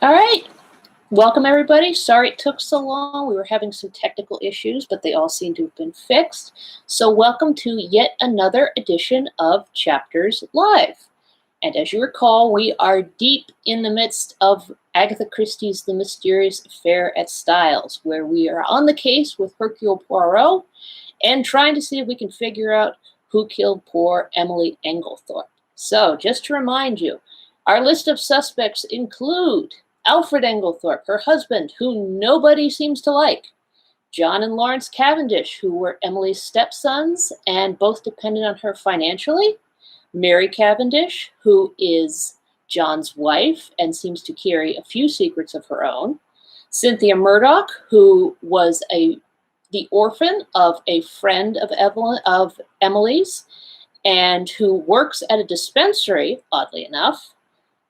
All right. Welcome, everybody. Sorry it took so long. We were having some technical issues, but they all seem to have been fixed. So, welcome to yet another edition of Chapters Live. And as you recall, we are deep in the midst of Agatha Christie's The Mysterious Affair at Styles, where we are on the case with Hercule Poirot and trying to see if we can figure out who killed poor Emily Englethorpe. So, just to remind you, our list of suspects include Alfred Englethorpe, her husband, who nobody seems to like, John and Lawrence Cavendish, who were Emily's stepsons and both depended on her financially, Mary Cavendish, who is John's wife and seems to carry a few secrets of her own, Cynthia Murdoch, who was the orphan of a friend of Emily's and who works at a dispensary, oddly enough,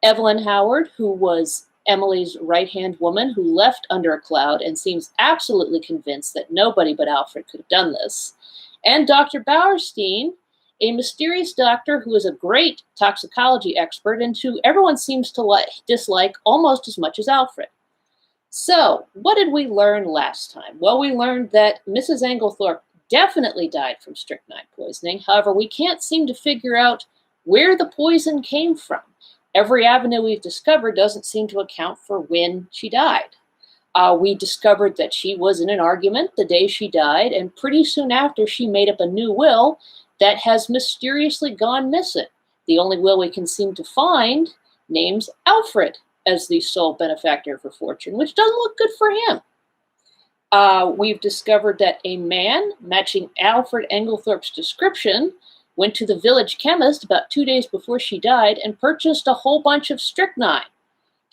Evelyn Howard, who was Emily's right-hand woman who left under a cloud and seems absolutely convinced that nobody but Alfred could have done this, and Dr. Bauerstein, a mysterious doctor who is a great toxicology expert and who everyone seems to dislike almost as much as Alfred. So, what did we learn last time? Well, we learned that Mrs. Englethorpe definitely died from strychnine poisoning. However, we can't seem to figure out where the poison came from. Every avenue we've discovered doesn't seem to account for when she died. We discovered that she was in an argument the day she died, and pretty soon after, she made up a new will that has mysteriously gone missing. The only will we can seem to find names Alfred as the sole benefactor of her fortune, which doesn't look good for him. We've discovered that a man matching Alfred Englethorpe's description went to the village chemist about 2 days before she died and purchased a whole bunch of strychnine.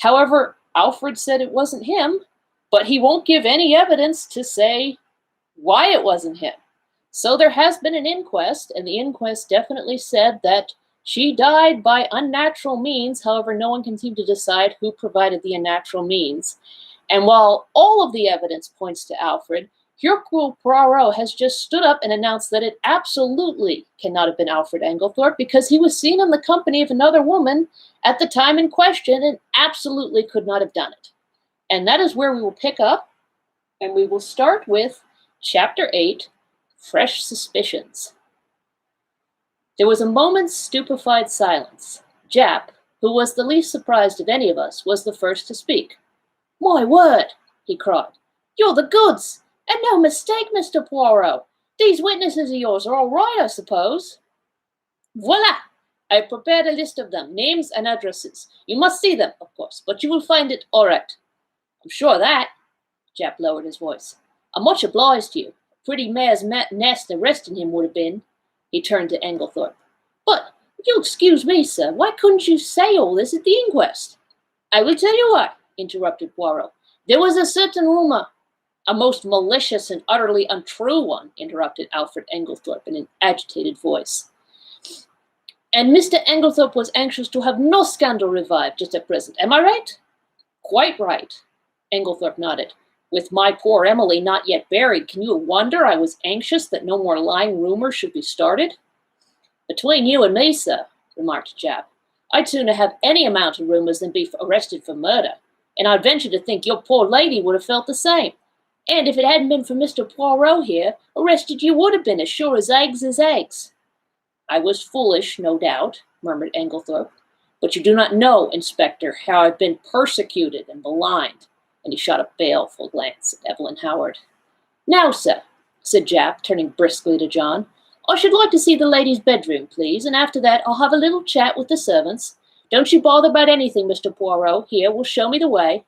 However, Alfred said it wasn't him, but he won't give any evidence to say why it wasn't him. So there has been an inquest, and the inquest definitely said that she died by unnatural means. However, no one can seem to decide who provided the unnatural means. And while all of the evidence points to Alfred, Hercule Poirot has just stood up and announced that it absolutely cannot have been Alfred Englethorpe because he was seen in the company of another woman at the time in question and absolutely could not have done it. And that is where we will pick up, and we will start with Chapter 8, Fresh Suspicions. There was a moment's stupefied silence. Jap, who was the least surprised of any of us, was the first to speak. "My word," he cried. "You're the goods! And no mistake, Mr. Poirot. These witnesses of yours are all right, I suppose." "Voila! I have prepared a list of them, names and addresses. You must see them, of course, but you will find it all right." "I'm sure of that." Jap lowered his voice. "I'm much obliged to you. A pretty mare's nest arresting him would have been." He turned to Englethorpe. "But, you'll excuse me, sir, why couldn't you say all this at the inquest?" "I will tell you why," interrupted Poirot. "There was a certain rumor—" "A most malicious and utterly untrue one," interrupted Alfred Englethorpe in an agitated voice. "And Mr. Englethorpe was anxious to have no scandal revived just at present. Am I right?" "Quite right," Englethorpe nodded. "With my poor Emily not yet buried, can you wonder I was anxious that no more lying rumors should be started?" "Between you and me, sir," remarked Jap, "I'd sooner have any amount of rumors than be arrested for murder, and I'd venture to think your poor lady would have felt the same. And if it hadn't been for Mr. Poirot here, arrested you would have been as sure as eggs is eggs." "I was foolish, no doubt," murmured Englethorpe. "But you do not know, Inspector, how I've been persecuted and maligned." And he shot a baleful glance at Evelyn Howard. "Now, sir," said Jap, turning briskly to John, "I should like to see the lady's bedroom, please, and after that I'll have a little chat with the servants. Don't you bother about anything, Mr. Poirot. Here, will show me the way."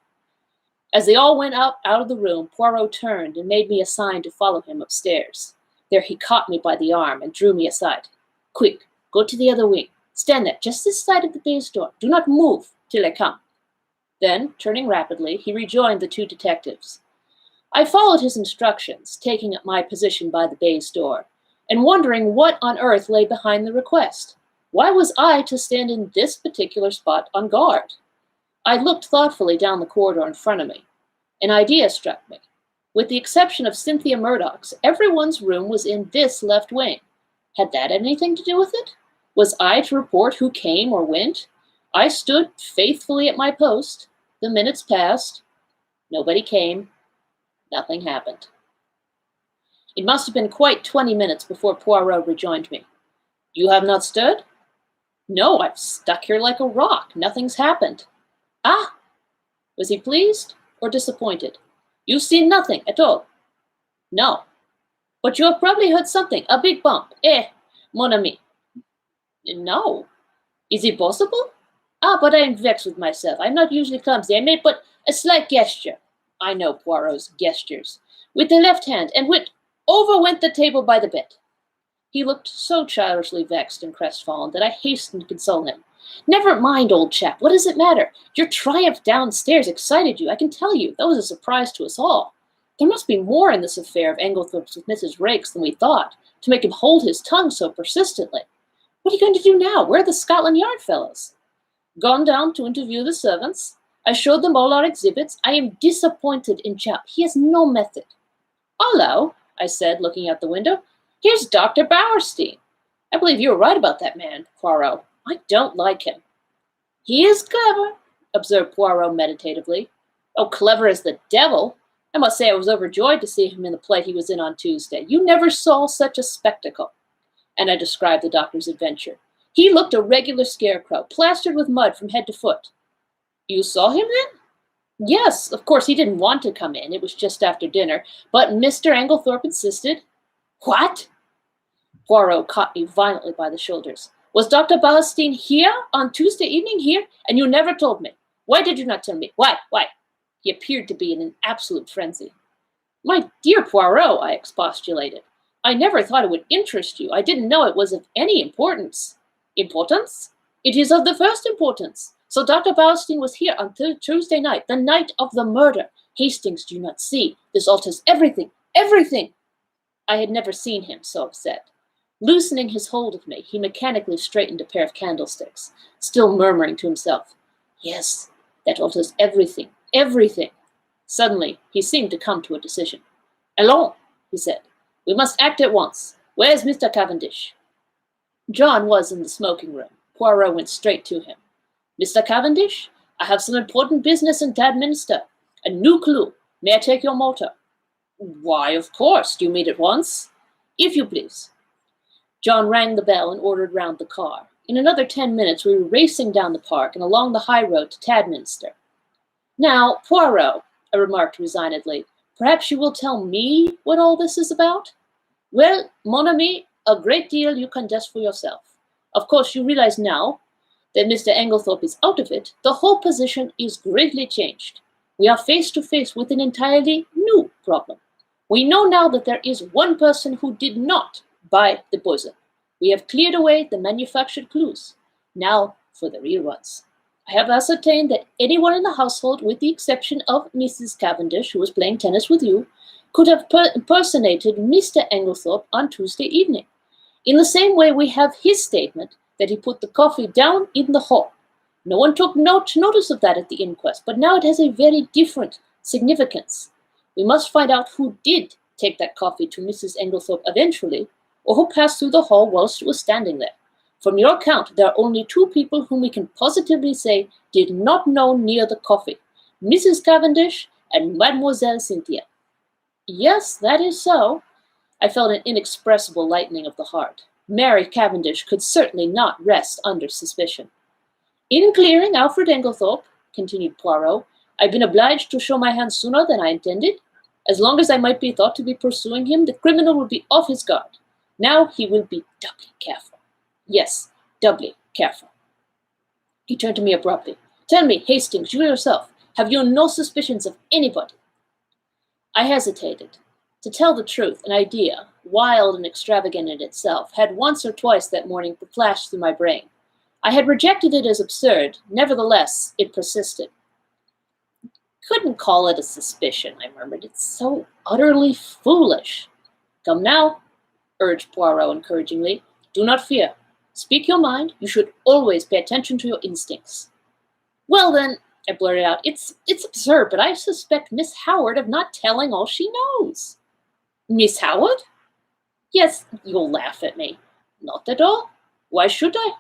As they all went out of the room, Poirot turned and made me a sign to follow him upstairs. There he caught me by the arm and drew me aside. "Quick, go to the other wing. Stand there, just this side of the baize door. Do not move till I come." Then, turning rapidly, he rejoined the two detectives. I followed his instructions, taking up my position by the baize door, and wondering what on earth lay behind the request. Why was I to stand in this particular spot on guard? I looked thoughtfully down the corridor in front of me. An idea struck me. With the exception of Cynthia Murdoch's, everyone's room was in this left wing. Had that anything to do with it? Was I to report who came or went? I stood faithfully at my post. The minutes passed. Nobody came. Nothing happened. It must have been quite 20 minutes before Poirot rejoined me. You have not stirred? No, I've stuck here like a rock. Nothing's happened. Ah! Was he pleased or disappointed? You've seen nothing at all? No. But you have probably heard something, a big bump. Mon ami. No. Is it possible? Ah, but I am vexed with myself. I'm not usually clumsy. I made but a slight gesture. I know Poirot's gestures. With the left hand, and over went the table by the bed. He looked so childishly vexed and crestfallen that I hastened to console him. Never mind, old chap. What does it matter? Your triumph downstairs excited you, I can tell you. That was a surprise to us all. There must be more in this affair of Anglethorpe's with Mrs. Raikes than we thought, to make him hold his tongue so persistently. What are you going to do now? Where are the Scotland Yard fellows? Gone down to interview the servants. I showed them all our exhibits. I am disappointed in chap. He has no method. Hullo, I said, looking out the window. Here's Dr. Bowerstein. I believe you were right about that man, Poirot. I don't like him. He is clever, observed Poirot meditatively. Oh, clever as the devil. I must say I was overjoyed to see him in the play he was in on Tuesday. You never saw such a spectacle. And I described the doctor's adventure. He looked a regular scarecrow, plastered with mud from head to foot. You saw him then? Yes, of course he didn't want to come in. It was just after dinner. But Mr. Anglethorpe insisted. What? Poirot caught me violently by the shoulders. Was Dr. Bowerstein here on Tuesday evening here? And you never told me. Why did you not tell me? Why? He appeared to be in an absolute frenzy. My dear Poirot, I expostulated. I never thought it would interest you. I didn't know it was of any importance. Importance? It is of the first importance. So Dr. Bowerstein was here on Tuesday night, the night of the murder. Hastings, do you not see? This alters everything. Everything. I had never seen him so upset. Loosening his hold of me, he mechanically straightened a pair of candlesticks, still murmuring to himself, Yes, that alters everything, everything. Suddenly, he seemed to come to a decision. Allons, he said. We must act at once. Where's Mr. Cavendish? John was in the smoking room. Poirot went straight to him. Mr. Cavendish, I have some important business in Tadminster. A new clue. May I take your motor? Why, of course. Do you meet at once? If you please. John rang the bell and ordered round the car. In another 10 minutes, we were racing down the park and along the high road to Tadminster. Now, Poirot, I remarked resignedly, perhaps you will tell me what all this is about? Well, mon ami, a great deal you can guess for yourself. Of course, you realize now that Mr. Anglethorpe is out of it. The whole position is greatly changed. We are face to face with an entirely new problem. We know now that there is one person who did not buy the poison. We have cleared away the manufactured clues. Now for the real ones. I have ascertained that anyone in the household, with the exception of Mrs. Cavendish, who was playing tennis with you, could have impersonated Mr. Anglethorpe on Tuesday evening. In the same way, we have his statement that he put the coffee down in the hall. No one took notice of that at the inquest, but now it has a very different significance. We must find out who did take that coffee to Mrs. Anglethorpe eventually, or who passed through the hall whilst it was standing there. From your account, there are only two people whom we can positively say did not know near the coffee, Mrs. Cavendish and Mademoiselle Cynthia. Yes, that is so. I felt an inexpressible lightening of the heart. Mary Cavendish could certainly not rest under suspicion. In clearing Alfred Anglethorpe, continued Poirot, I've been obliged to show my hand sooner than I intended. As long as I might be thought to be pursuing him, the criminal will be off his guard. Now he will be doubly careful. Yes, doubly careful. He turned to me abruptly. Tell me, Hastings, you yourself, have you no suspicions of anybody? I hesitated. To tell the truth, an idea, wild and extravagant in itself, had once or twice that morning flashed through my brain. I had rejected it as absurd. Nevertheless, it persisted. Couldn't call it a suspicion, I murmured. It's so utterly foolish. Come now, urged Poirot encouragingly. Do not fear. Speak your mind. You should always pay attention to your instincts. Well then, I blurted out, it's absurd, but I suspect Miss Howard of not telling all she knows. Miss Howard? Yes, you'll laugh at me. Not at all. Why should I?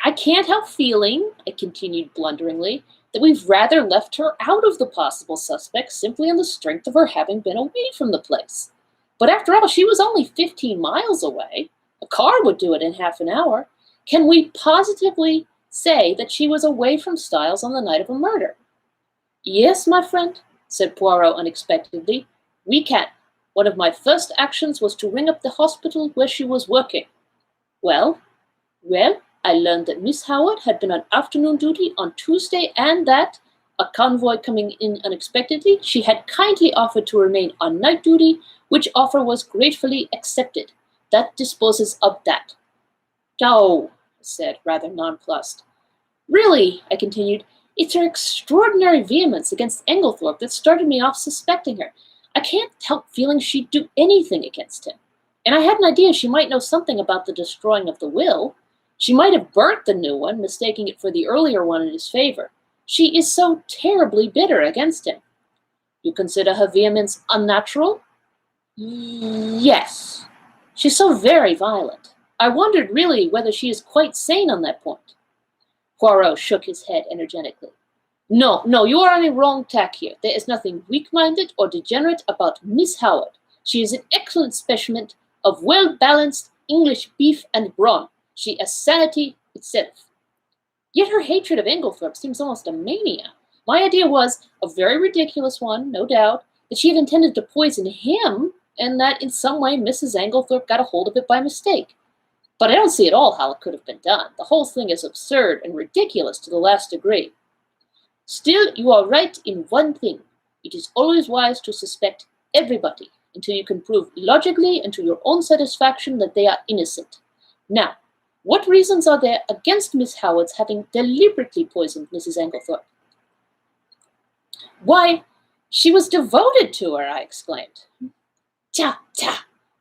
I can't help feeling, I continued blunderingly, that we've rather left her out of the possible suspects simply on the strength of her having been away from the place. But after all, she was only 15 miles away. A car would do it in half an hour. Can we positively say that she was away from Styles on the night of a murder? Yes, my friend, said Poirot unexpectedly. We can. One of my first actions was to ring up the hospital where she was working. Well, well, I learned that Miss Howard had been on afternoon duty on Tuesday and that, a convoy coming in unexpectedly, she had kindly offered to remain on night duty, which offer was gratefully accepted. That disposes of that. Oh, I said, rather nonplussed. Really, I continued, it's her extraordinary vehemence against Englethorpe that started me off suspecting her. I can't help feeling she'd do anything against him. And I had an idea she might know something about the destroying of the will. She might have burnt the new one, mistaking it for the earlier one in his favor. She is so terribly bitter against him. You consider her vehemence unnatural? Yes. She's so very violent. I wondered really whether she is quite sane on that point. Poirot shook his head energetically. No, you are on a wrong tack here. There is nothing weak-minded or degenerate about Miss Howard. She is an excellent specimen of well-balanced English beef and brawn. She is sanity itself. Yet her hatred of Englethorpe seems almost a mania. My idea was, a very ridiculous one, no doubt, that she had intended to poison him, and that in some way Mrs. Englethorpe got a hold of it by mistake. But I don't see at all how it could have been done. The whole thing is absurd and ridiculous to the last degree. Still, you are right in one thing. It is always wise to suspect everybody until you can prove logically and to your own satisfaction that they are innocent. Now, what reasons are there against Miss Howard's having deliberately poisoned Mrs. Englethorpe? Why, she was devoted to her, I exclaimed. Ta,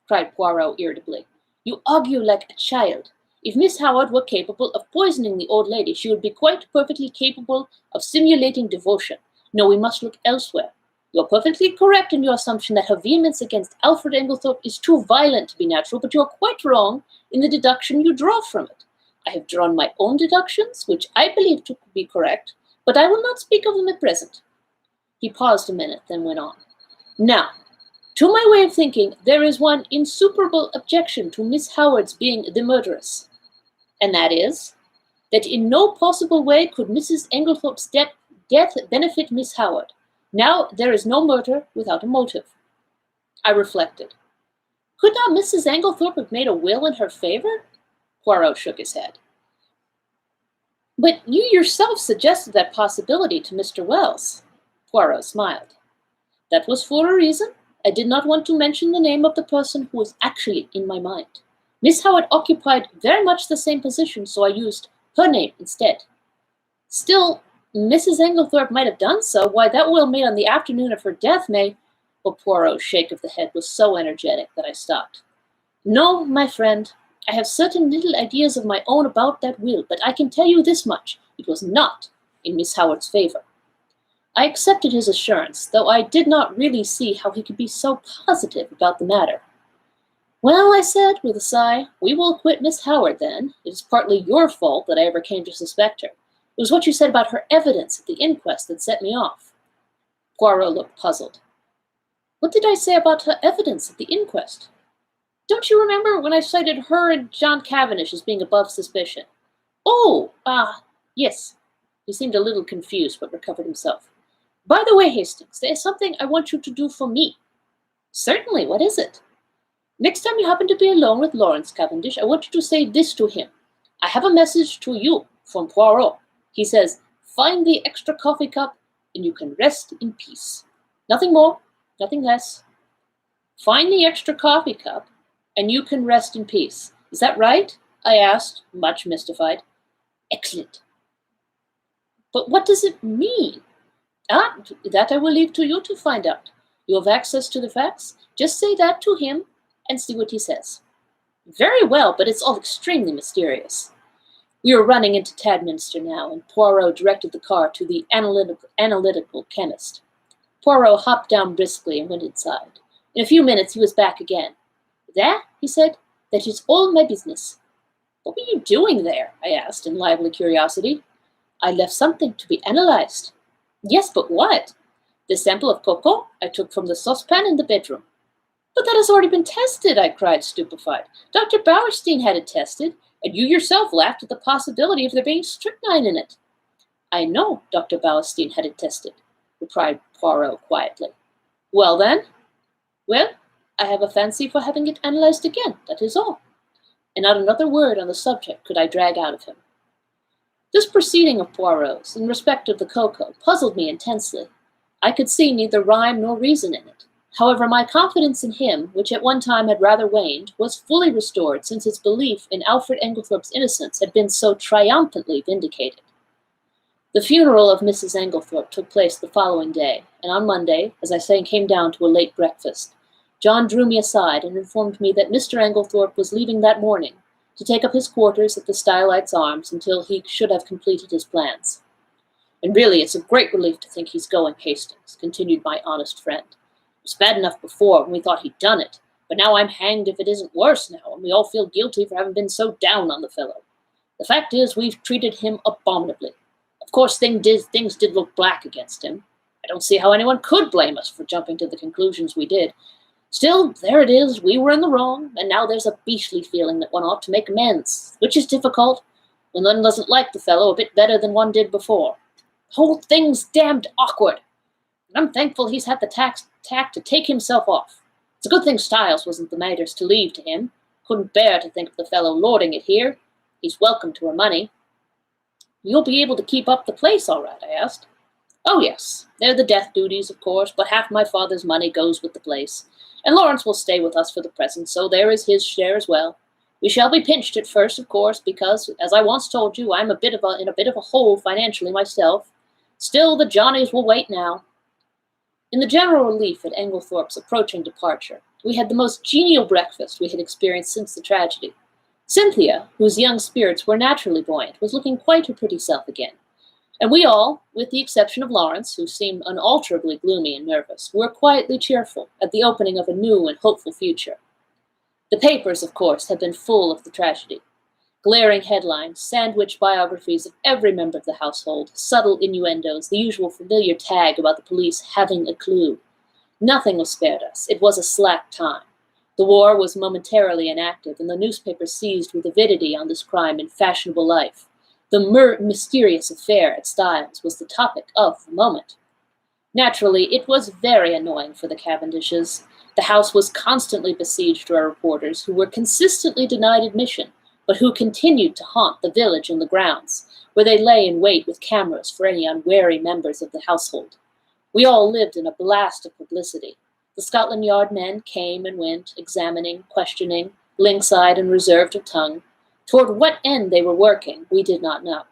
cried Poirot irritably. You argue like a child. If Miss Howard were capable of poisoning the old lady, she would be quite perfectly capable of simulating devotion. No, we must look elsewhere. You are perfectly correct in your assumption that her vehemence against Alfred Englethorpe is too violent to be natural, but you are quite wrong in the deduction you draw from it. I have drawn my own deductions, which I believe to be correct, but I will not speak of them at present. He paused a minute, then went on. Now, to my way of thinking, there is one insuperable objection to Miss Howard's being the murderess, and that is, that in no possible way could Mrs. Englethorpe's death benefit Miss Howard. Now, there is no murder without a motive. I reflected. Could not Mrs. Englethorpe have made a will in her favor? Poirot shook his head. But you yourself suggested that possibility to Mr. Wells. Poirot smiled. That was for a reason. I did not want to mention the name of the person who was actually in my mind. Miss Howard occupied very much the same position, so I used her name instead. Still, Mrs. Englethorpe might have done so. Why, that will made on the afternoon of her death may... Well, Poirot's shake of the head was so energetic that I stopped. No, my friend, I have certain little ideas of my own about that will, but I can tell you this much. It was not in Miss Howard's favor. I accepted his assurance, though I did not really see how he could be so positive about the matter. Well, I said, with a sigh, we will acquit Miss Howard, then. It is partly your fault that I ever came to suspect her. It was what you said about her evidence at the inquest that set me off. Poirot looked puzzled. What did I say about her evidence at the inquest? Don't you remember when I cited her and John Cavendish as being above suspicion? Oh, yes. He seemed a little confused, but recovered himself. By the way, Hastings, there is something I want you to do for me. Certainly, what is it? Next time you happen to be alone with Lawrence Cavendish, I want you to say this to him. I have a message to you from Poirot. He says, find the extra coffee cup and you can rest in peace. Nothing more, nothing less. Find the extra coffee cup and you can rest in peace. Is that right? I asked, much mystified. Excellent. But what does it mean? That I will leave to you to find out. You have access to the facts. Just say that to him and see what he says. Very well, but it's all extremely mysterious. We were running into Tadminster now, and Poirot directed the car to the analytical chemist. Poirot hopped down briskly and went inside. In a few minutes he was back again. There, he said, that is all my business. What were you doing there? I asked in lively curiosity. I left something to be analyzed. Yes, but what? The sample of cocoa I took from the saucepan in the bedroom. But that has already been tested, I cried, stupefied. Dr. Bauerstein had it tested, and you yourself laughed at the possibility of there being strychnine in it. I know Dr. Bauerstein had it tested, replied Poirot quietly. Well then? Well, I have a fancy for having it analyzed again, that is all. And not another word on the subject could I drag out of him. This proceeding of Poirot's, in respect of the cocoa, puzzled me intensely. I could see neither rhyme nor reason in it. However, my confidence in him, which at one time had rather waned, was fully restored since his belief in Alfred Englethorpe's innocence had been so triumphantly vindicated. The funeral of Mrs. Englethorpe took place the following day, and on Monday, as I came down to a late breakfast, John drew me aside and informed me that Mr. Englethorpe was leaving that morning to take up his quarters at the Stylites Arms until he should have completed his plans. And really, it's a great relief to think he's going, Hastings, continued my honest friend. It was bad enough before when we thought he'd done it, but now I'm hanged if it isn't worse now, and we all feel guilty for having been so down on the fellow. The fact is, we've treated him abominably. Of course, things did look black against him. I don't see how anyone could blame us for jumping to the conclusions we did. Still, there it is, we were in the wrong, and now there's a beastly feeling that one ought to make amends, which is difficult, when one doesn't like the fellow a bit better than one did before. The whole thing's damned awkward, and I'm thankful he's had the tact to take himself off. It's a good thing Styles wasn't the matters to leave to him. Couldn't bear to think of the fellow lording it here. He's welcome to her money. You'll be able to keep up the place all right, I asked. Oh, yes. They're the death duties, of course, but half my father's money goes with the place. And Lawrence will stay with us for the present, so there is his share as well. We shall be pinched at first, of course, because, as I once told you, I'm in a bit of a hole financially myself. Still, the Johnnies will wait now. In the general relief at Englethorpe's approaching departure, we had the most genial breakfast we had experienced since the tragedy. Cynthia, whose young spirits were naturally buoyant, was looking quite her pretty self again. And we all, with the exception of Lawrence, who seemed unalterably gloomy and nervous, were quietly cheerful at the opening of a new and hopeful future. The papers, of course, had been full of the tragedy. Glaring headlines, sandwiched biographies of every member of the household, subtle innuendos, the usual familiar tag about the police having a clue. Nothing was spared us. It was a slack time. The war was momentarily inactive, and the newspapers seized with avidity on this crime in fashionable life. The mysterious affair at Styles was the topic of the moment. Naturally, it was very annoying for the Cavendishes. The house was constantly besieged by reporters who were consistently denied admission, but who continued to haunt the village and the grounds, where they lay in wait with cameras for any unwary members of the household. We all lived in a blast of publicity. The Scotland Yard men came and went, examining, questioning, lynx-eyed and reserved of tongue. Toward what end they were working, we did not know.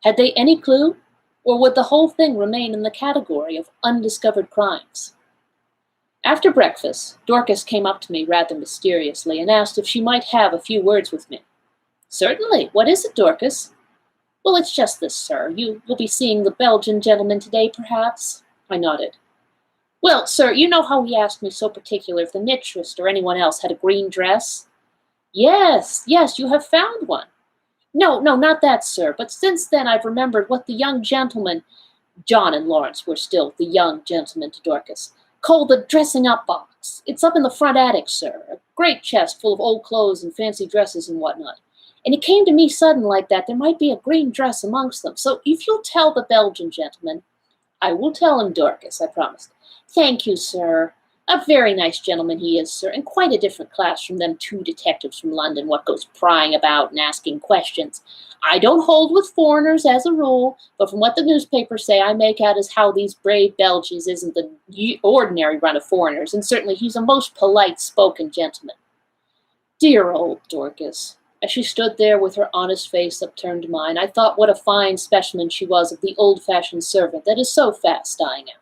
Had they any clue, or would the whole thing remain in the category of undiscovered crimes? After breakfast, Dorcas came up to me rather mysteriously and asked if she might have a few words with me. Certainly. What is it, Dorcas? Well, it's just this, sir. You will be seeing the Belgian gentleman today, perhaps? I nodded. Well, sir, you know how he asked me so particular if the mistress or anyone else had a green dress? Yes, you have found one. No, not that, sir, but since then I've remembered what the young gentleman, John and Lawrence were still the young gentleman to Dorcas, called the dressing-up box. It's up in the front attic, sir, a great chest full of old clothes and fancy dresses and whatnot. And it came to me sudden like that there might be a green dress amongst them. So if you'll tell the Belgian gentleman, I will tell him, Dorcas, I promised. Thank you, sir. A very nice gentleman he is, sir, and quite a different class from them two detectives from London what goes prying about and asking questions. I don't hold with foreigners as a rule, but from what the newspapers say, I make out as how these brave Belgians isn't the ordinary run of foreigners, and certainly he's a most polite-spoken gentleman. Dear old Dorcas. As she stood there with her honest face upturned to mine, I thought what a fine specimen she was of the old-fashioned servant that is so fast dying out.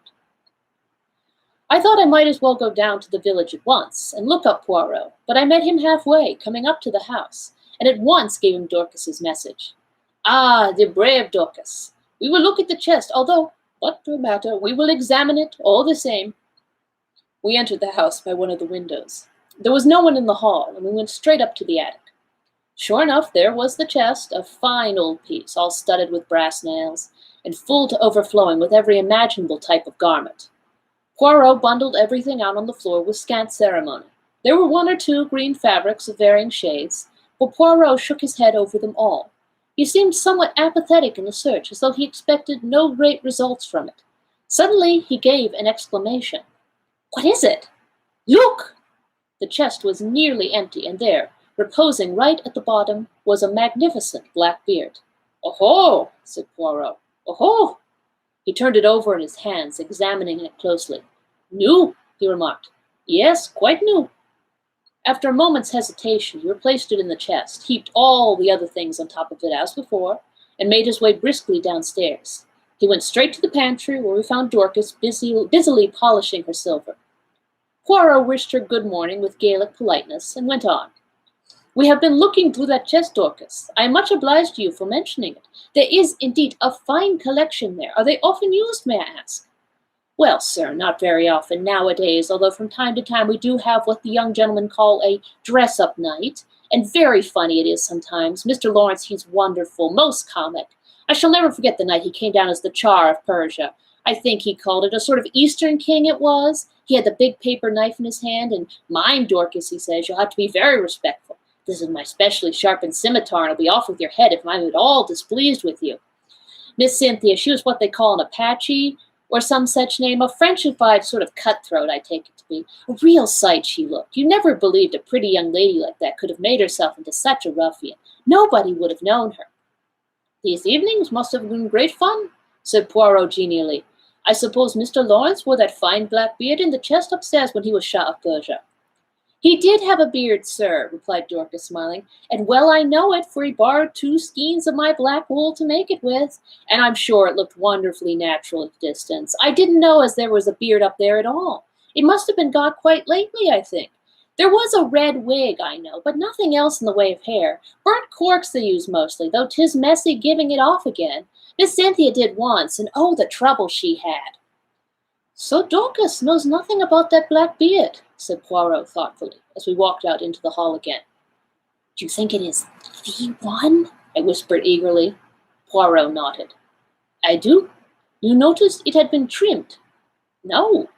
I thought I might as well go down to the village at once and look up Poirot, but I met him halfway, coming up to the house, and at once gave him Dorcas's message. Ah, the brave Dorcas! We will look at the chest, although, what no matter, we will examine it all the same. We entered the house by one of the windows. There was no one in the hall, and we went straight up to the attic. Sure enough, there was the chest, a fine old piece, all studded with brass nails, and full to overflowing with every imaginable type of garment. Poirot bundled everything out on the floor with scant ceremony. There were one or two green fabrics of varying shades, but Poirot shook his head over them all. He seemed somewhat apathetic in the search, as though he expected no great results from it. Suddenly he gave an exclamation. "What is it?" "Look!" The chest was nearly empty, and there, reposing right at the bottom, was a magnificent black beard. "Oho!" said Poirot. "Oho!" He turned it over in his hands, examining it closely. "New," he remarked. "Yes, quite new." After a moment's hesitation, he replaced it in the chest, heaped all the other things on top of it as before, and made his way briskly downstairs. He went straight to the pantry, where we found Dorcas busily polishing her silver. Poirot wished her good morning with Gaelic politeness, and went on. "We have been looking through that chest, Dorcas. I am much obliged to you for mentioning it. There is, indeed, a fine collection there. Are they often used, may I ask?" "Well, sir, not very often nowadays, although from time to time we do have what the young gentlemen call a dress-up night, and very funny it is sometimes. Mr. Lawrence, he's wonderful, most comic. I shall never forget the night he came down as the Tsar of Persia. I think he called it, a sort of Eastern king it was. He had the big paper knife in his hand, and 'Mind, Dorcas,' he says, 'you'll have to be very respectful. This is my specially sharpened scimitar, and I'll be off with your head if I'm at all displeased with you.' Miss Cynthia, she was what they call an Apache, or some such name, a Frenchified sort of cutthroat, I take it to be. A real sight she looked. You never believed a pretty young lady like that could have made herself into such a ruffian. Nobody would have known her." "These evenings must have been great fun," said Poirot genially. "I suppose Mr. Lawrence wore that fine black beard in the chest upstairs when he was Shah of Persia." "He did have a beard, sir," replied Dorcas, smiling, "and well I know it, for he borrowed 2 skeins of my black wool to make it with, and I'm sure it looked wonderfully natural at a distance. I didn't know as there was a beard up there at all. It must have been got quite lately, I think. There was a red wig, I know, but nothing else in the way of hair. Burnt corks they use mostly, though 'tis messy giving it off again. Miss Cynthia did once, and oh, the trouble she had." "So Dorcas knows nothing about that black beard," said Poirot thoughtfully, as we walked out into the hall again. "Do you think it is the one?" I whispered eagerly. Poirot nodded. "I do. You noticed it had been trimmed?" "No."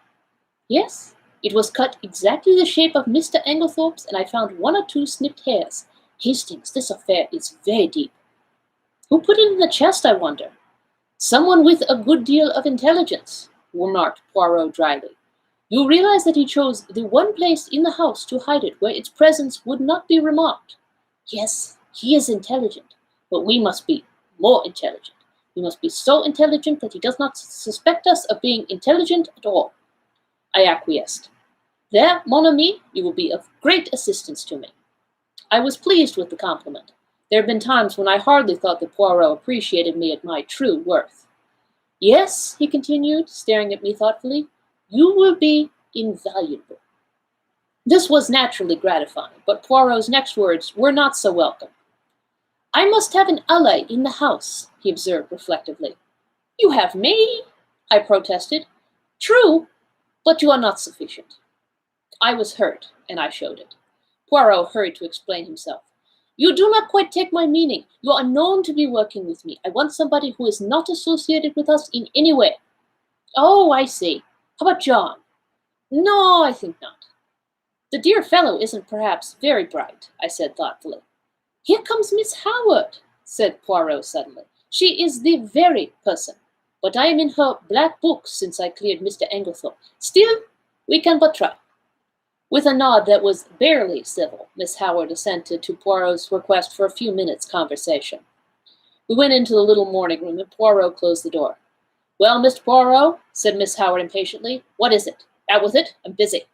"Yes. It was cut exactly the shape of Mr. Englethorpe's, and I found 1 or 2 snipped hairs. Hastings, this affair is very deep." "Who put it in the chest, I wonder?" "Someone with a good deal of intelligence," remarked Poirot dryly. "You realize that he chose the one place in the house to hide it where its presence would not be remarked. Yes, he is intelligent, but we must be more intelligent. We must be so intelligent that he does not suspect us of being intelligent at all." I acquiesced. "There, mon ami, you will be of great assistance to me." I was pleased with the compliment. There had been times when I hardly thought that Poirot appreciated me at my true worth. "Yes," he continued, staring at me thoughtfully, "you will be invaluable." This was naturally gratifying, but Poirot's next words were not so welcome. "I must have an ally in the house," he observed reflectively. "You have me," I protested. "True, but you are not sufficient." I was hurt, and I showed it. Poirot hurried to explain himself. "You do not quite take my meaning. You are known to be working with me. I want somebody who is not associated with us in any way." "Oh, I see. How about John?" "No, I think not." "The dear fellow isn't perhaps very bright," I said thoughtfully. "Here comes Miss Howard," said Poirot suddenly. "She is the very person. But I am in her black book since I cleared Mr. Englethorpe. Still, we can but try." With a nod that was barely civil, Miss Howard assented to Poirot's request for a few minutes' conversation. We went into the little morning room, and Poirot closed the door. "Well, Mr. Poirot," said Miss Howard impatiently, "what is it? Out with it. I'm busy."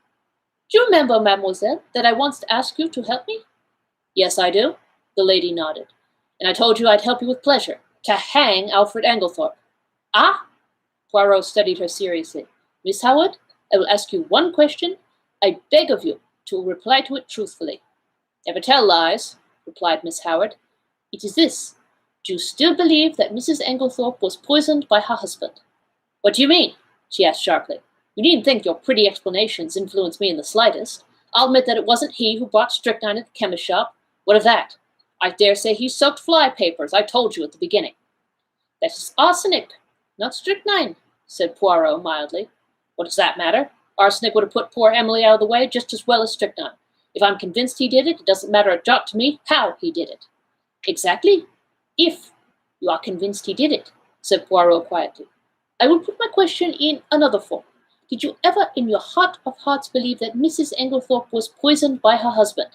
"Do you remember, mademoiselle, that I once asked you to help me?" "Yes, I do." The lady nodded. "And I told you I'd help you with pleasure. To hang Alfred Englethorpe." "Ah!" Poirot studied her seriously. "Miss Howard, I will ask you one question. I beg of you to reply to it truthfully." "Never tell lies," replied Miss Howard. "It is this. Do you still believe that Mrs. Englethorpe was poisoned by her husband?" "What do you mean?" she asked sharply. "You needn't think your pretty explanations influence me in the slightest. I'll admit that it wasn't he who brought strychnine at the chemist's shop. What of that? I dare say he soaked fly papers. I told you at the beginning. That is arsenic, not strychnine, said Poirot mildly. What does that matter? Arsenic would have put poor Emily out of the way just as well as strychnine. If I'm convinced he did it, it doesn't matter a jot to me how he did it. Exactly. If you are convinced he did it, said Poirot quietly. I will put my question in another form. Did you ever in your heart of hearts believe that Mrs. Englethorpe was poisoned by her husband?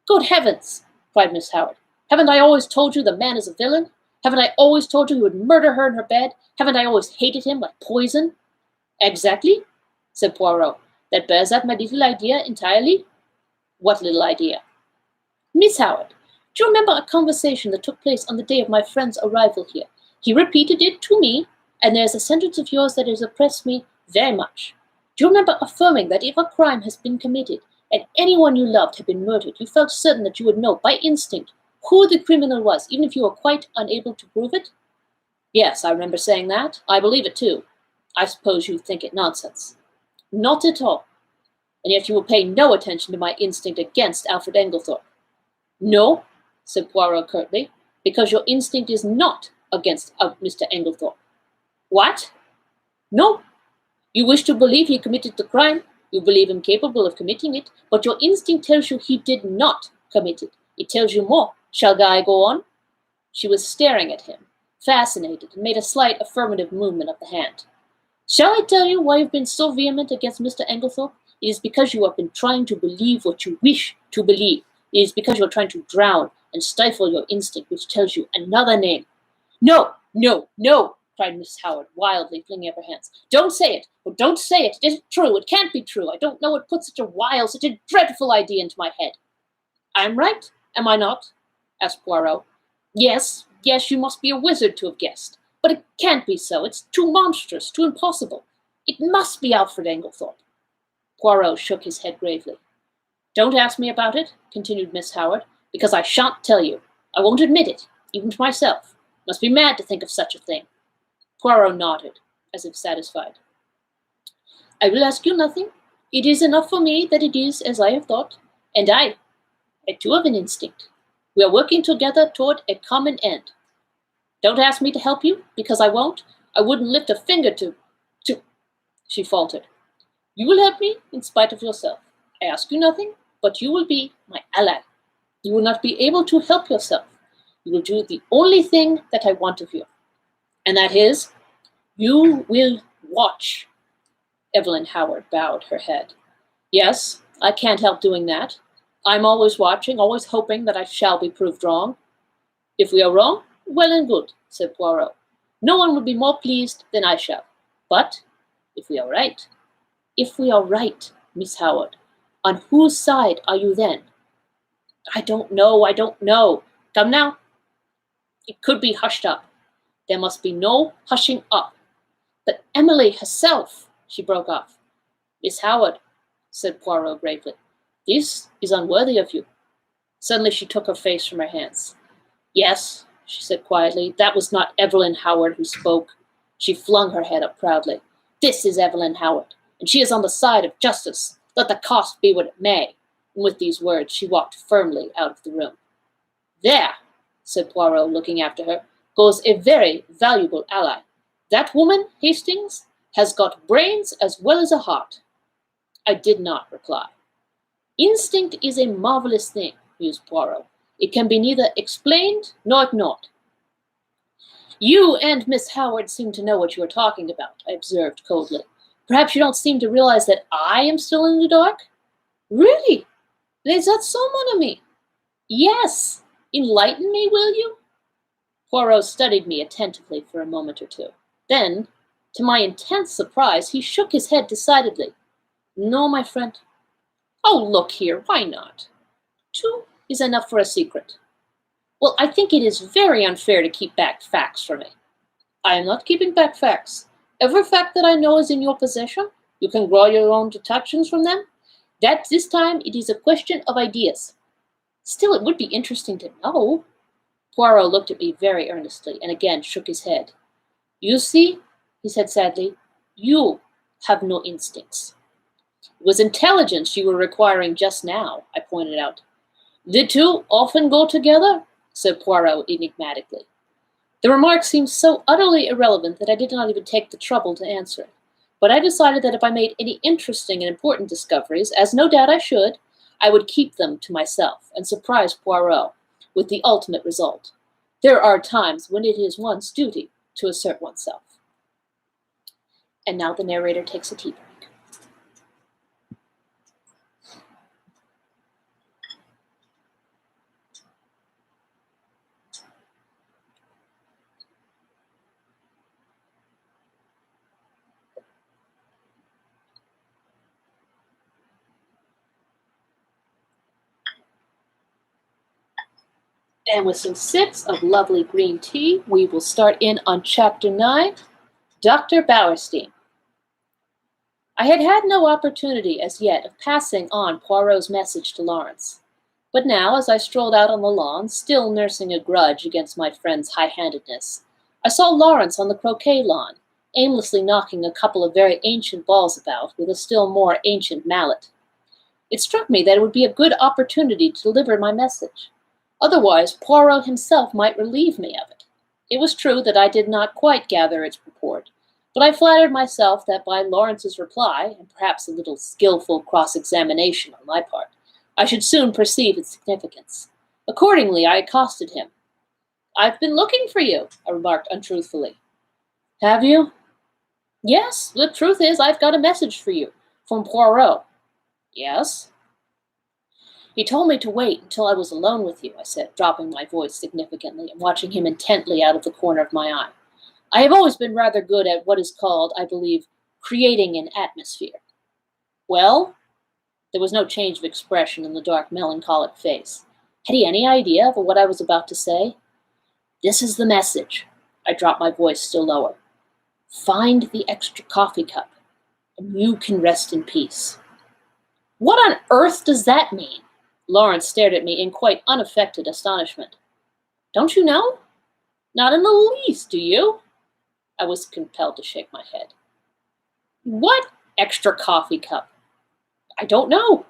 Good heavens, cried Miss Howard. Haven't I always told you the man is a villain? Haven't I always told you he would murder her in her bed? Haven't I always hated him like poison? Exactly, said Poirot. That bears out my little idea entirely. What little idea? Miss Howard, do you remember a conversation that took place on the day of my friend's arrival here? He repeated it to me, and there's a sentence of yours that has impressed me very much. Do you remember affirming that if a crime has been committed, and anyone you loved had been murdered, you felt certain that you would know by instinct who the criminal was, even if you were quite unable to prove it? Yes, I remember saying that. I believe it too. I suppose you think it nonsense. Not at all. And yet you will pay no attention to my instinct against Alfred Englethorpe. No, said Poirot curtly, because your instinct is not against Mr. Englethorpe. What? No. You wish to believe he committed the crime. You believe him capable of committing it, but your instinct tells you he did not commit it. It tells you more. Shall I go on? She was staring at him, fascinated, and made a slight affirmative movement of the hand. Shall I tell you why you've been so vehement against Mr. Englethorpe? It is because you have been trying to believe what you wish to believe. It is because you are trying to drown and stifle your instinct, which tells you another name. No, no, no, cried Miss Howard, wildly flinging up her hands. Don't say it. Oh, don't say it. It isn't true. It can't be true. I don't know what put such a wild, such a dreadful idea into my head. I'm right, am I not? Asked Poirot. Yes, yes, you must be a wizard to have guessed. But it can't be so. It's too monstrous, too impossible. It must be Alfred Englethorpe. Poirot shook his head gravely. Don't ask me about it, continued Miss Howard, because I shan't tell you. I won't admit it, even to myself. Must be mad to think of such a thing. Poirot nodded, as if satisfied. I will ask you nothing. It is enough for me that it is as I have thought, and I too have an instinct. We are working together toward a common end. Don't ask me to help you, because I won't. I wouldn't lift a finger to... She faltered. You will help me in spite of yourself. I ask you nothing, but you will be my ally. You will not be able to help yourself. You will do the only thing that I want of you. And that is, you will watch. Evelyn Howard bowed her head. Yes, I can't help doing that. I'm always watching, always hoping that I shall be proved wrong. If we are wrong, well and good, said Poirot. No one will be more pleased than I shall. But if we are right, Miss Howard, on whose side are you then? I don't know. Come now. It could be hushed up. There must be no hushing up. But Emily herself, she broke off. Miss Howard, said Poirot gravely, this is unworthy of you. Suddenly she took her face from her hands. Yes, she said quietly, that was not Evelyn Howard who spoke. She flung her head up proudly. This is Evelyn Howard, and she is on the side of justice. Let the cost be what it may. And with these words she walked firmly out of the room. There, said Poirot, looking after her, goes a very valuable ally. That woman, Hastings, has got brains as well as a heart. I did not reply. Instinct is a marvelous thing, mused Poirot. It can be neither explained nor ignored. You and Miss Howard seem to know what you are talking about, I observed coldly. Perhaps you don't seem to realize that I am still in the dark? Really? Is that so, mon ami? Yes. Enlighten me, will you? Poirot studied me attentively for a moment or two. Then, to my intense surprise, he shook his head decidedly. No, my friend. Oh, look here, why not? 2 is enough for a secret. Well, I think it is very unfair to keep back facts from me. I am not keeping back facts. Every fact that I know is in your possession. You can draw your own deductions from them. That this time it is a question of ideas. Still, it would be interesting to know. Poirot looked at me very earnestly and again shook his head. You see, he said sadly, you have no instincts. It was intelligence you were requiring just now, I pointed out. The two often go together. said Poirot enigmatically. The remark seemed so utterly irrelevant that I did not even take the trouble to answer it. But I decided that if I made any interesting and important discoveries, as no doubt I should, I would keep them to myself and surprise Poirot with the ultimate result. There are times when it is one's duty to assert oneself. And now the narrator takes a tea break. And with some sips of lovely green tea, we will start in on Chapter 9, Dr. Bauerstein. I had had no opportunity as yet of passing on Poirot's message to Lawrence. But now, as I strolled out on the lawn, still nursing a grudge against my friend's high-handedness, I saw Lawrence on the croquet lawn, aimlessly knocking a couple of very ancient balls about with a still more ancient mallet. It struck me that it would be a good opportunity to deliver my message. Otherwise, Poirot himself might relieve me of it. It was true that I did not quite gather its purport, but I flattered myself that by Lawrence's reply, and perhaps a little skillful cross-examination on my part, I should soon perceive its significance. Accordingly, I accosted him. "I've been looking for you," I remarked untruthfully. "Have you?" "Yes, the truth is I've got a message for you, from Poirot." "Yes?" "He told me to wait until I was alone with you," I said, dropping my voice significantly and watching him intently out of the corner of my eye. "I have always been rather good at what is called, I believe, creating an atmosphere." "Well?" There was no change of expression in the dark, melancholic face. Had he any idea of what I was about to say? "This is the message." I dropped my voice still lower. "Find the extra coffee cup, and you can rest in peace." "What on earth does that mean?" Lawrence stared at me in quite unaffected astonishment. "Don't you know?" "Not in the least, do you?" I was compelled to shake my head. "What extra coffee cup?" "I don't know."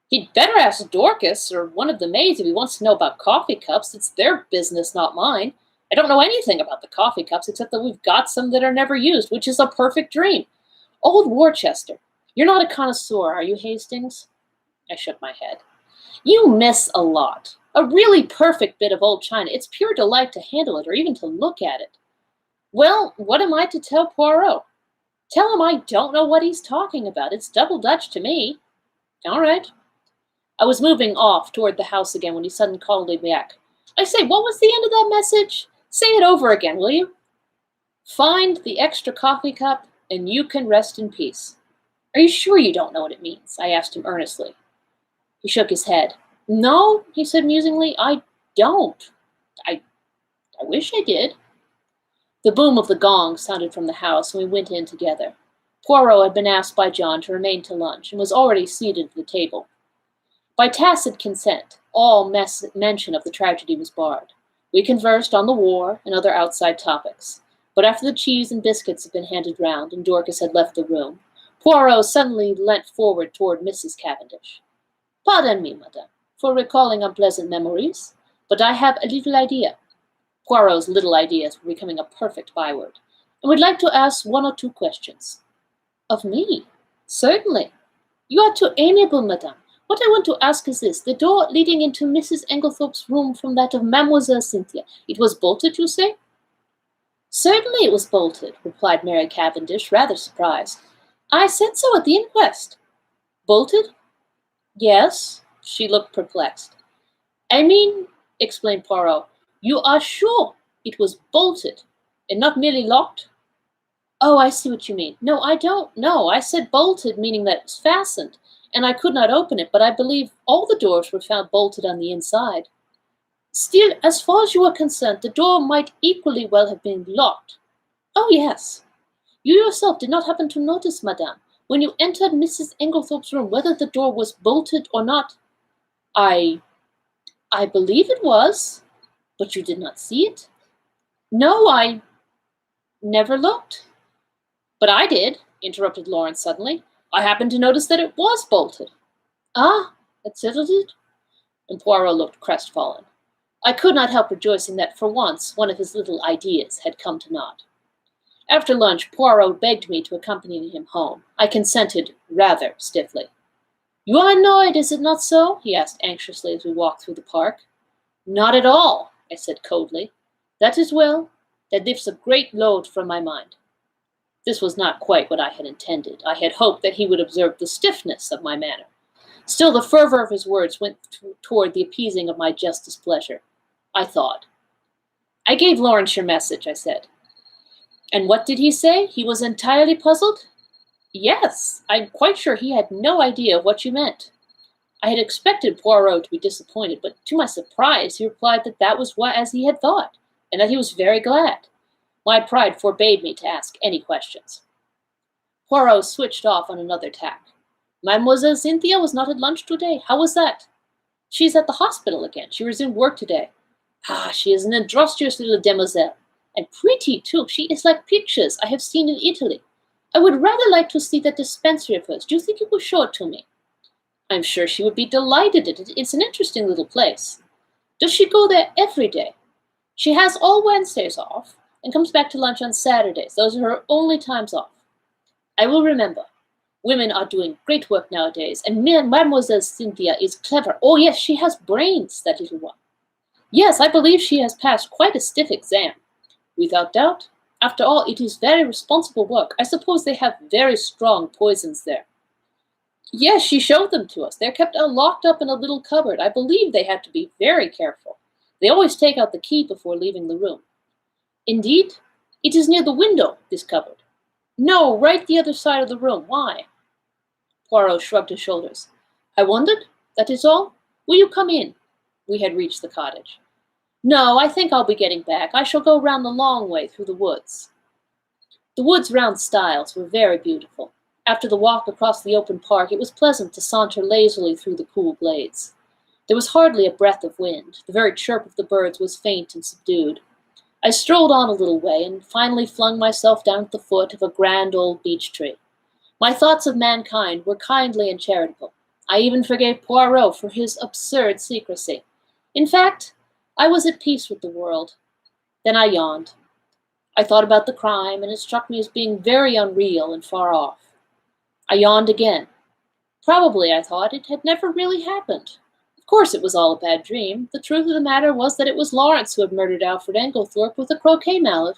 "He'd better ask Dorcas or one of the maids if he wants to know about coffee cups. It's their business, not mine. I don't know anything about the coffee cups except that we've got some that are never used, which is a perfect dream. Old Worcester. You're not a connoisseur, are you, Hastings?" I shook my head. "You miss a lot. A really perfect bit of old china. It's pure delight to handle it or even to look at it." "Well, what am I to tell Poirot?" "Tell him I don't know what he's talking about. It's double Dutch to me." "All right." I was moving off toward the house again when he suddenly called me back. "I say, what was the end of that message? Say it over again, will you?" "Find the extra coffee cup, and you can rest in peace." "Are you sure you don't know what it means?" I asked him earnestly. He shook his head. "No," he said musingly, "I don't. I wish I did." The boom of the gong sounded from the house, and we went in together. Poirot had been asked by John to remain to lunch, and was already seated at the table. By tacit consent, all mention of the tragedy was barred. We conversed on the war and other outside topics, but after the cheese and biscuits had been handed round, and Dorcas had left the room, Poirot suddenly leant forward toward Mrs. Cavendish. "Pardon me, madame, for recalling unpleasant memories, but I have a little idea." Poirot's little ideas were becoming a perfect byword. "And would like to ask one or two questions." "Of me?" "Certainly." "You are too amiable, madame. What I want to ask is this. The door leading into Mrs. Englethorpe's room from that of Mademoiselle Cynthia, it was bolted, you say?" "Certainly it was bolted," replied Mary Cavendish, rather surprised. "I said so at the inquest." "Bolted?" "Yes." She looked perplexed. "I mean," explained Poirot, "you are sure it was bolted, and not merely locked?" "Oh, I see what you mean. No, I don't know. I said bolted, meaning that it was fastened, and I could not open it, but I believe all the doors were found bolted on the inside." "Still, as far as you are concerned, the door might equally well have been locked." "Oh, yes." "You yourself did not happen to notice, madame, when you entered Mrs. Englethorpe's room, whether the door was bolted or not?" I believe it was." "But you did not see it?" "No, I never looked." "But I did," interrupted Lawrence suddenly. "I happened to notice that it was bolted." "Ah, that settles it?" And Poirot looked crestfallen. I could not help rejoicing that for once one of his little ideas had come to naught. After lunch, Poirot begged me to accompany him home. I consented rather stiffly. "You are annoyed, is it not so?" he asked anxiously as we walked through the park. "Not at all," I said coldly. "That is well. That lifts a great load from my mind." This was not quite what I had intended. I had hoped that he would observe the stiffness of my manner. Still, the fervor of his words went toward the appeasing of my just displeasure. I thought. "I gave Lawrence your message," I said. "And what did he say? He was entirely puzzled?" "Yes, I'm quite sure he had no idea of what you meant." I had expected Poirot to be disappointed, but to my surprise he replied that that was as he had thought, and that he was very glad. My pride forbade me to ask any questions. Poirot switched off on another tack. "Mademoiselle Cynthia was not at lunch today. How was that?" "She's at the hospital again. She resumed work today." "Ah, she is an industrious little demoiselle. And pretty, too. She is like pictures I have seen in Italy. I would rather like to see that dispensary of hers. Do you think you will show it to me?" "I'm sure she would be delighted at it. It's an interesting little place." "Does she go there every day?" "She has all Wednesdays off, and comes back to lunch on Saturdays. Those are her only times off." "I will remember. Women are doing great work nowadays, and Mademoiselle Cynthia is clever. Oh, yes, she has brains, that little one." "Yes, I believe she has passed quite a stiff exam." "Without doubt. After all, it is very responsible work. I suppose they have very strong poisons there." "Yes, she showed them to us. They're kept locked up in a little cupboard. I believe they have to be very careful. They always take out the key before leaving the room." "Indeed? It is near the window, this cupboard." "No, right the other side of the room. Why?" Poirot shrugged his shoulders. "I wondered. That is all. Will you come in?" We had reached the cottage. "No, I think I'll be getting back. I shall go round the long way through the woods." The woods round Styles were very beautiful. After the walk across the open park, it was pleasant to saunter lazily through the cool glades. There was hardly a breath of wind. The very chirp of the birds was faint and subdued. I strolled on a little way and finally flung myself down at the foot of a grand old beech tree. My thoughts of mankind were kindly and charitable. I even forgave Poirot for his absurd secrecy. In fact, I was at peace with the world. Then I yawned. I thought about the crime, and it struck me as being very unreal and far off. I yawned again. Probably, I thought, it had never really happened. Of course it was all a bad dream. The truth of the matter was that it was Lawrence who had murdered Alfred Englethorpe with a croquet mallet.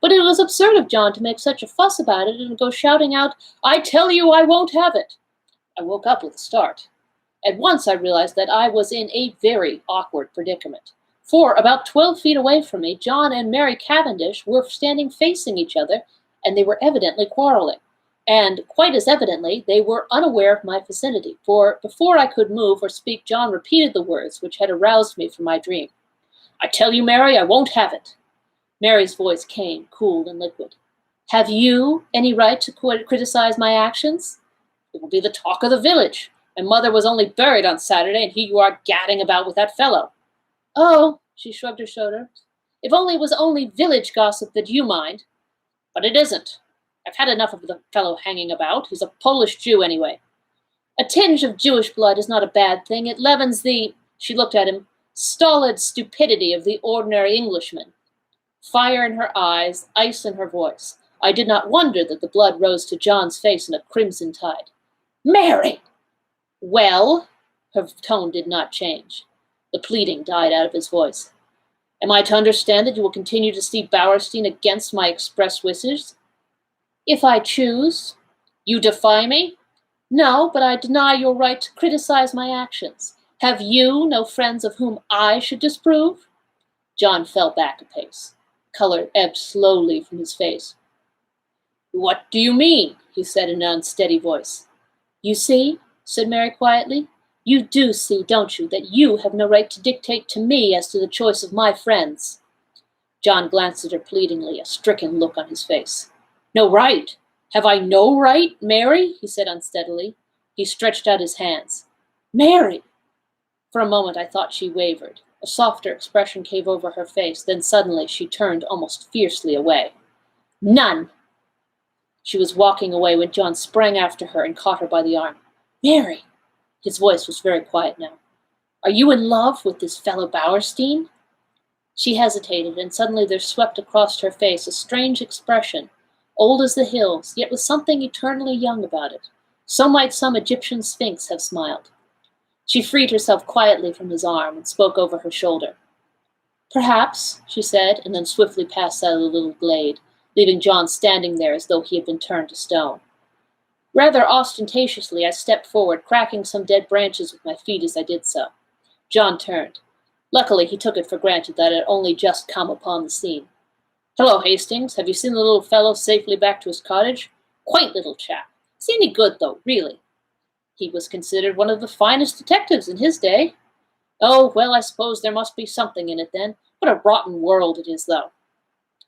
But it was absurd of John to make such a fuss about it and go shouting out, "I tell you I won't have it." I woke up with a start. At once I realized that I was in a very awkward predicament. For, about 12 feet away from me, John and Mary Cavendish were standing facing each other, and they were evidently quarreling. And, quite as evidently, they were unaware of my vicinity, for before I could move or speak, John repeated the words which had aroused me from my dream. "I tell you, Mary, I won't have it." Mary's voice came, cool and liquid. "Have you any right to criticize my actions?" "It will be the talk of the village. My mother was only buried on Saturday, and here you are gadding about with that fellow." "Oh," she shrugged her shoulders. "If only it was only village gossip that you mind." "But it isn't. I've had enough of the fellow hanging about. He's a Polish Jew, anyway." "A tinge of Jewish blood is not a bad thing. It leavens the," she looked at him, "stolid stupidity of the ordinary Englishman." Fire in her eyes, ice in her voice. I did not wonder that the blood rose to John's face in a crimson tide. "Mary!" "Well?" Her tone did not change. The pleading died out of his voice. "Am I to understand that you will continue to see Bowerstein against my express wishes?" "If I choose." "You defy me?" "No, but I deny your right to criticize my actions. Have you no friends of whom I should disapprove?" John fell back a pace. Color ebbed slowly from his face. "What do you mean?" he said in an unsteady voice. "You see," said Mary quietly, "you do see, don't you, that you have no right to dictate to me as to the choice of my friends." John glanced at her pleadingly, a stricken look on his face. "No right? Have I no right, Mary?" he said unsteadily. He stretched out his hands. "Mary!" For a moment I thought she wavered. A softer expression came over her face, then suddenly she turned almost fiercely away. "None!" She was walking away when John sprang after her and caught her by the arm. "Mary!" His voice was very quiet now. "Are you in love with this fellow Bowerstein?" She hesitated, and suddenly there swept across her face a strange expression, old as the hills, yet with something eternally young about it. So might some Egyptian sphinx have smiled. She freed herself quietly from his arm and spoke over her shoulder. "Perhaps," she said, and then swiftly passed out of the little glade, leaving John standing there as though he had been turned to stone. Rather ostentatiously, I stepped forward, cracking some dead branches with my feet as I did so. John turned. Luckily, he took it for granted that I had only just come upon the scene. "Hello, Hastings. Have you seen the little fellow safely back to his cottage? Quaint little chap. Is he any good, though, really?" "He was considered one of the finest detectives in his day." "Oh, well, I suppose there must be something in it, then. What a rotten world it is, though."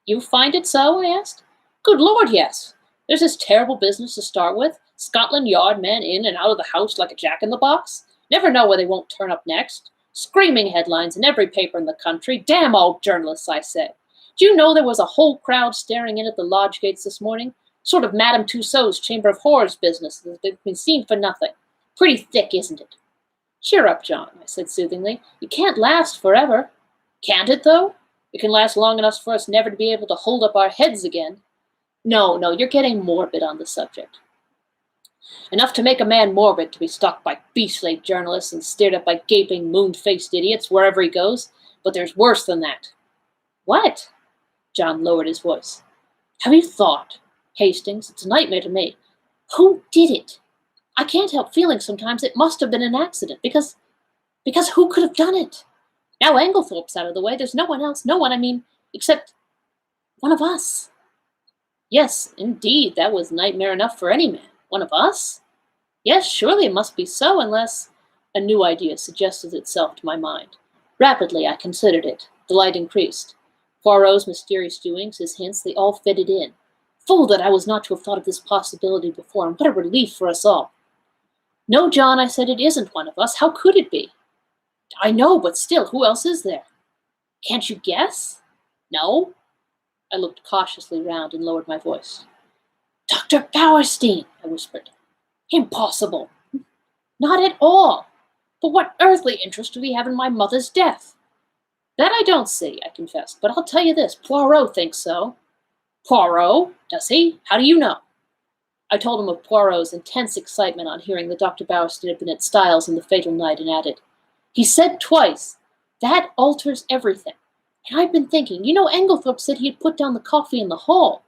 "You find it so?" I asked. "Good Lord, yes. There's this terrible business to start with. Scotland Yard men in and out of the house like a jack-in-the-box. Never know where they won't turn up next. Screaming headlines in every paper in the country. Damn all journalists, I say. Do you know there was a whole crowd staring in at the lodge gates this morning? Sort of Madame Tussauds Chamber of Horrors business that's been seen for nothing. Pretty thick, isn't it?" "Cheer up, John," I said soothingly. "It can't last forever." "Can't it, though? It can last long enough for us never to be able to hold up our heads again." No, you're getting morbid on the subject." "Enough to make a man morbid to be stalked by beastly journalists and stared at by gaping, moon-faced idiots wherever he goes. But there's worse than that." "What?" John lowered his voice. "Have you thought? Hastings, it's a nightmare to me. Who did it? I can't help feeling sometimes it must have been an accident, because who could have done it? Now Anglethorpe's out of the way, there's no one else, except one of us." "Yes, indeed, that was nightmare enough for any man. One of us? Yes, surely it must be so, unless—" A new idea suggested itself to my mind. Rapidly I considered it. The light increased. Poirot's mysterious doings, his hints, they all fitted in. Fool that I was not to have thought of this possibility before, and what a relief for us all. "No, John," I said, "it isn't one of us. How could it be?" "I know, but still, who else is there?" "Can't you guess?" "No." I looked cautiously round and lowered my voice. "Dr. Bowerstein," I whispered. "Impossible." "Not at all. But what earthly interest do we have in my mother's death?" "That I don't see," I confessed, "but I'll tell you this, Poirot thinks so." "Poirot? Does he? How do you know?" I told him of Poirot's intense excitement on hearing that Dr. Bowerstein had been at Styles on the fatal night, and added, "He said twice, 'That alters everything.' And I've been thinking, Anglethorpe said he had put down the coffee in the hall.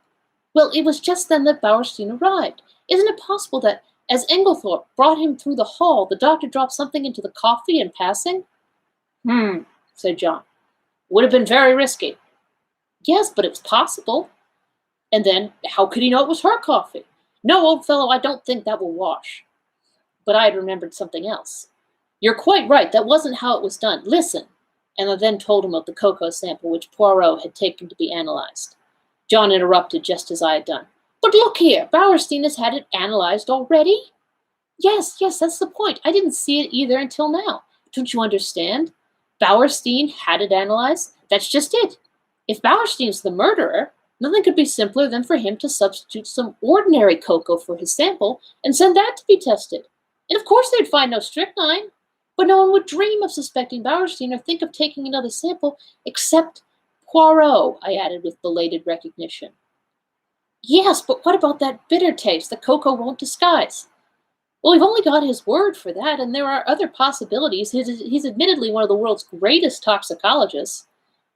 Well, it was just then that Bowerstein arrived. Isn't it possible that, as Anglethorpe brought him through the hall, the doctor dropped something into the coffee in passing?" Said John. "Would have been very risky." "Yes, but it was possible." "And then, how could he know it was her coffee? No, old fellow, I don't think that will wash." But I had remembered something else. "You're quite right, that wasn't how it was done. Listen." And I then told him of the cocoa sample which Poirot had taken to be analyzed. John interrupted just as I had done. "But look here, Bowerstein has had it analyzed already?" Yes, that's the point. I didn't see it either until now. Don't you understand? Bowerstein had it analyzed. That's just it. If Bowerstein's the murderer, nothing could be simpler than for him to substitute some ordinary cocoa for his sample and send that to be tested. And of course they'd find no strychnine. But no one would dream of suspecting Bowerstein or think of taking another sample, except Poirot, I added with belated recognition. Yes, but what about that bitter taste the cocoa won't disguise? Well, we've only got his word for that, and there are other possibilities. He's admittedly one of the world's greatest toxicologists.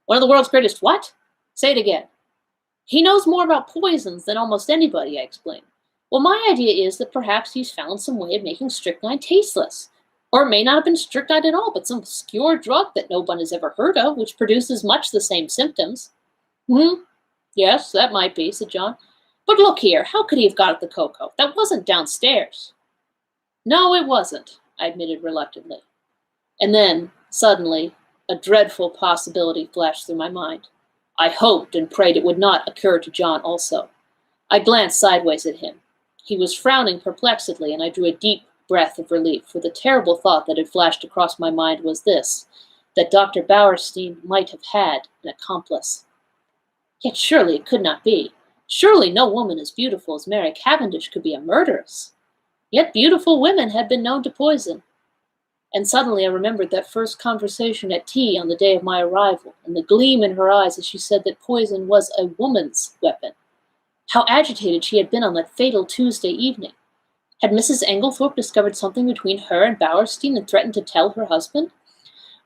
One of the world's greatest what? Say it again. He knows more about poisons than almost anybody, I explained. Well, my idea is that perhaps he's found some way of making strychnine tasteless. Or it may not have been strychnine at all, but some obscure drug that no one has ever heard of, which produces much the same symptoms. Yes, that might be, said John. But look here, how could he have got at the cocoa? That wasn't downstairs. No, it wasn't, I admitted reluctantly. And then, suddenly, a dreadful possibility flashed through my mind. I hoped and prayed it would not occur to John also. I glanced sideways at him. He was frowning perplexedly, and I drew a deep breath of relief, for the terrible thought that had flashed across my mind was this, that Dr. Bowerstein might have had an accomplice. Yet surely it could not be. Surely no woman as beautiful as Mary Cavendish could be a murderess. Yet beautiful women had been known to poison. And suddenly I remembered that first conversation at tea on the day of my arrival, and the gleam in her eyes as she said that poison was a woman's weapon. How agitated she had been on that fatal Tuesday evening. Had Mrs. Englethorpe discovered something between her and Bowerstein and threatened to tell her husband?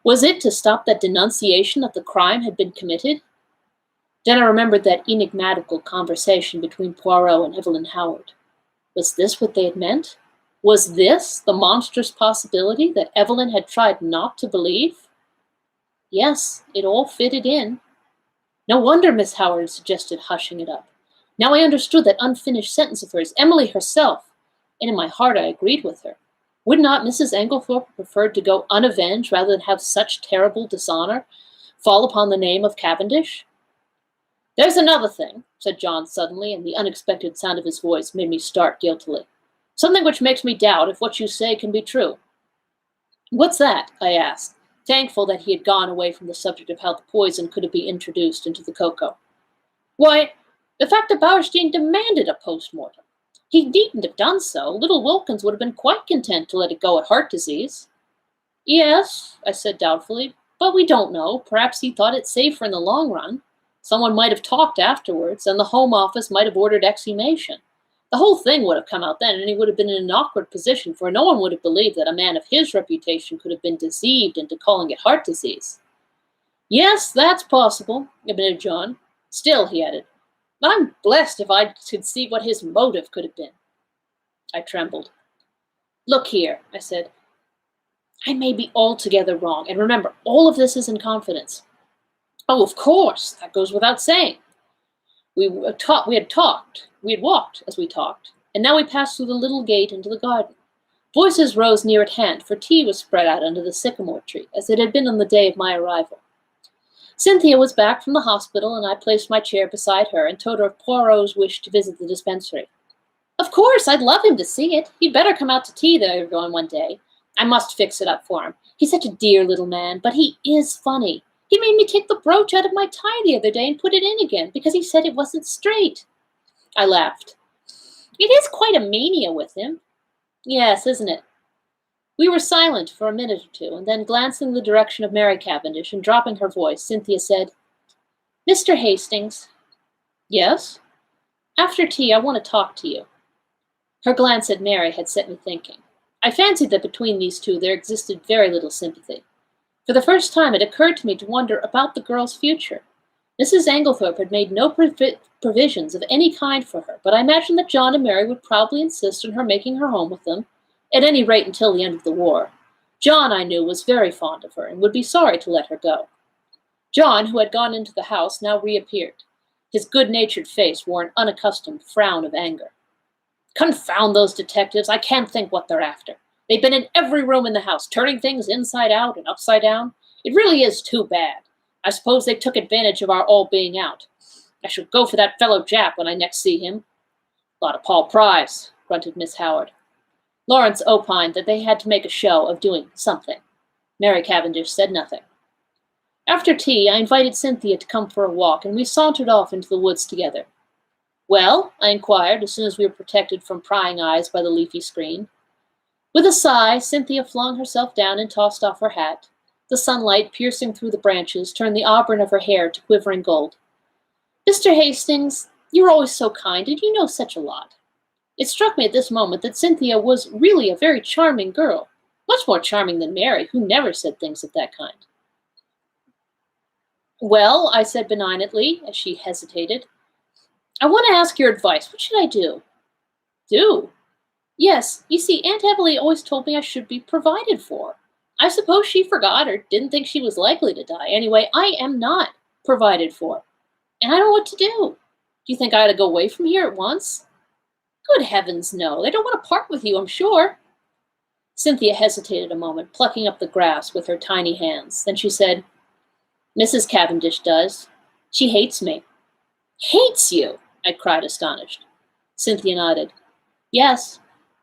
Was it to stop that denunciation that the crime had been committed? Then I remembered that enigmatical conversation between Poirot and Evelyn Howard. Was this what they had meant? Was this the monstrous possibility that Evelyn had tried not to believe? Yes, it all fitted in. No wonder Miss Howard suggested hushing it up. Now I understood that unfinished sentence of hers, Emily herself, and in my heart I agreed with her. Would not Mrs. Englethorpe have preferred to go unavenged rather than have such terrible dishonor fall upon the name of Cavendish? There's another thing, said John suddenly, and the unexpected sound of his voice made me start guiltily. Something which makes me doubt if what you say can be true. What's that? I asked, thankful that he had gone away from the subject of how the poison could be introduced into the cocoa. Why, the fact that Bowerstein demanded a post-mortem. He needn't have done so. Little Wilkins would have been quite content to let it go at heart disease. Yes, I said doubtfully, but we don't know. Perhaps he thought it safer in the long run. Someone might have talked afterwards, and the Home Office might have ordered exhumation. The whole thing would have come out then, and he would have been in an awkward position, for no one would have believed that a man of his reputation could have been deceived into calling it heart disease. Yes, that's possible, admitted John. Still, he added, I'm blessed if I could see what his motive could have been. I trembled. Look here, I said. I may be altogether wrong, and remember, all of this is in confidence. Oh, of course, that goes without saying. We had walked as we talked, and now we passed through the little gate into the garden. Voices rose near at hand, for tea was spread out under the sycamore tree, as it had been on the day of my arrival. Cynthia was back from the hospital, and I placed my chair beside her and told her of Poirot's wish to visit the dispensary. Of course, I'd love him to see it. He'd better come out to tea there one day. I must fix it up for him. He's such a dear little man, but he is funny. He made me take the brooch out of my tie the other day and put it in again, because he said it wasn't straight. I laughed. It is quite a mania with him. Yes, isn't it? We were silent for a minute or two, and then glancing in the direction of Mary Cavendish and dropping her voice, Cynthia said, Mr. Hastings. Yes? After tea, I want to talk to you. Her glance at Mary had set me thinking. I fancied that between these two there existed very little sympathy. For the first time it occurred to me to wonder about the girl's future. Mrs. Englethorpe had made no provisions of any kind for her, but I imagined that John and Mary would probably insist on her making her home with them, at any rate until the end of the war. John, I knew, was very fond of her and would be sorry to let her go. John, who had gone into the house, now reappeared. His good-natured face wore an unaccustomed frown of anger. Confound those detectives! I can't think what they're after. They've been in every room in the house, turning things inside out and upside down. It really is too bad. I suppose they took advantage of our all being out. I shall go for that fellow Jap when I next see him. Lot of Paul Pry's, grunted Miss Howard. Lawrence opined that they had to make a show of doing something. Mary Cavendish said nothing. After tea, I invited Cynthia to come for a walk, and we sauntered off into the woods together. Well, I inquired, as soon as we were protected from prying eyes by the leafy screen. With a sigh, Cynthia flung herself down and tossed off her hat. The sunlight, piercing through the branches, turned the auburn of her hair to quivering gold. Mr. Hastings, you're always so kind, and you know such a lot. It struck me at this moment that Cynthia was really a very charming girl, much more charming than Mary, who never said things of that kind. Well, I said benignantly, as she hesitated, I want to ask your advice. What should I do? Do? Yes, you see, Aunt Emily always told me I should be provided for. I suppose she forgot or didn't think she was likely to die. Anyway, I am not provided for, and I don't know what to do. Do you think I ought to go away from here at once? Good heavens, no. They don't want to part with you, I'm sure. Cynthia hesitated a moment, plucking up the grass with her tiny hands. Then she said, Mrs. Cavendish does. She hates me. Hates you? I cried, astonished. Cynthia nodded. Yes.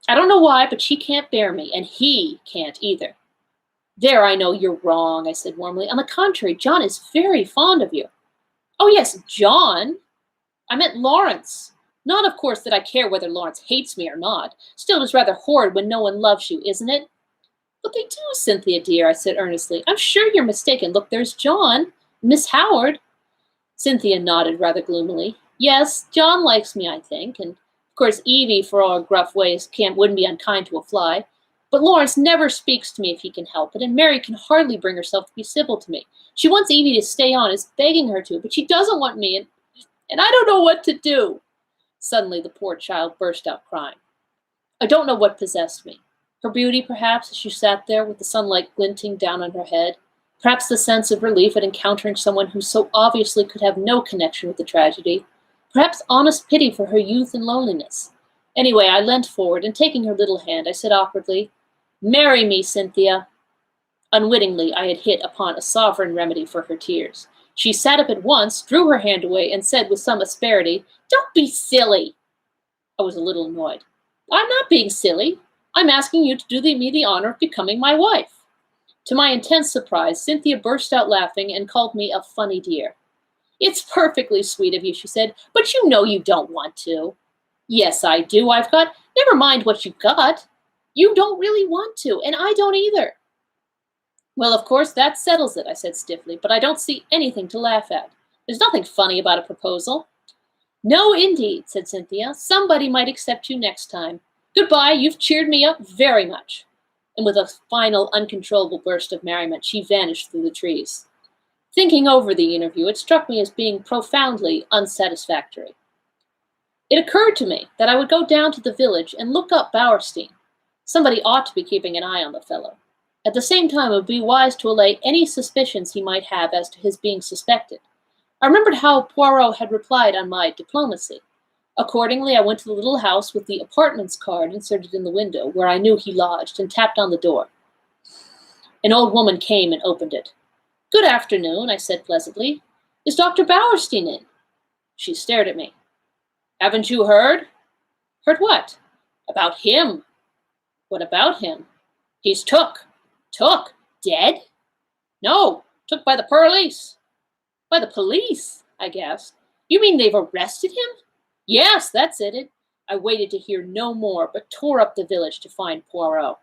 I don't know why, but she can't bear me, and he can't either. There, I know you're wrong, I said warmly. On the contrary, John is very fond of you. Oh, yes, John. I meant Lawrence. Not, of course, that I care whether Lawrence hates me or not. Still, it is rather horrid when no one loves you, isn't it? But they do, Cynthia dear, I said earnestly. I'm sure you're mistaken. Look, there's John, Miss Howard. Cynthia nodded rather gloomily. Yes, John likes me, I think, and of course Evie, for all her gruff ways, wouldn't be unkind to a fly. But Lawrence never speaks to me if he can help it, and Mary can hardly bring herself to be civil to me. She wants Evie to stay on, is begging her to, but she doesn't want me, and I don't know what to do. Suddenly the poor child burst out crying. I don't know what possessed me. Her beauty, perhaps, as she sat there with the sunlight glinting down on her head. Perhaps the sense of relief at encountering someone who so obviously could have no connection with the tragedy. Perhaps honest pity for her youth and loneliness. Anyway, I leant forward, and taking her little hand, I said awkwardly, "Marry me, Cynthia." Unwittingly, I had hit upon a sovereign remedy for her tears. She sat up at once, drew her hand away, and said with some asperity, "Don't be silly." I was a little annoyed. "I'm not being silly. I'm asking you to do me the honor of becoming my wife." To my intense surprise, Cynthia burst out laughing and called me a funny dear. "It's perfectly sweet of you," she said, "but you know you don't want to." "Yes, I do. Never mind what you've got. You don't really want to, and I don't either." "Well, of course, that settles it," I said stiffly, "but I don't see anything to laugh at. There's nothing funny about a proposal." "No, indeed," said Cynthia. "Somebody might accept you next time. Goodbye, you've cheered me up very much." And with a final uncontrollable burst of merriment, she vanished through the trees. Thinking over the interview, it struck me as being profoundly unsatisfactory. It occurred to me that I would go down to the village and look up Bowerstein. Somebody ought to be keeping an eye on the fellow. At the same time, it would be wise to allay any suspicions he might have as to his being suspected. I remembered how Poirot had replied on my diplomacy. Accordingly, I went to the little house with the apartments card inserted in the window, where I knew he lodged, and tapped on the door. An old woman came and opened it. "Good afternoon," I said pleasantly. "Is Dr. Bowerstein in?" She stared at me. "Haven't you heard?" "Heard what?" "About him." "What about him?" "He's took." "Took? Dead?" "No, took by the police." "By the police?" I gasped. "You mean they've arrested him?" "Yes, that's it." I waited to hear no more, but tore up the village to find Poirot.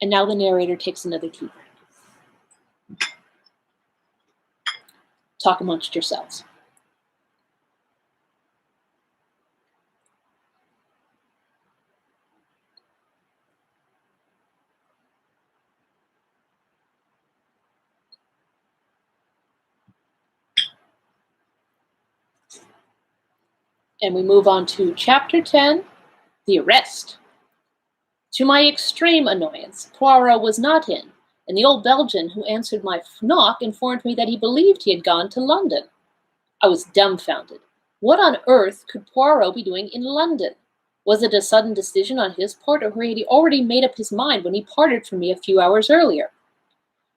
And now the narrator takes another tea break. Talk amongst yourselves. And we move on to Chapter 10, The Arrest. To my extreme annoyance, Poirot was not in, and the old Belgian who answered my knock informed me that he believed he had gone to London. I was dumbfounded. What on earth could Poirot be doing in London? Was it a sudden decision on his part, or had he already made up his mind when he parted from me a few hours earlier?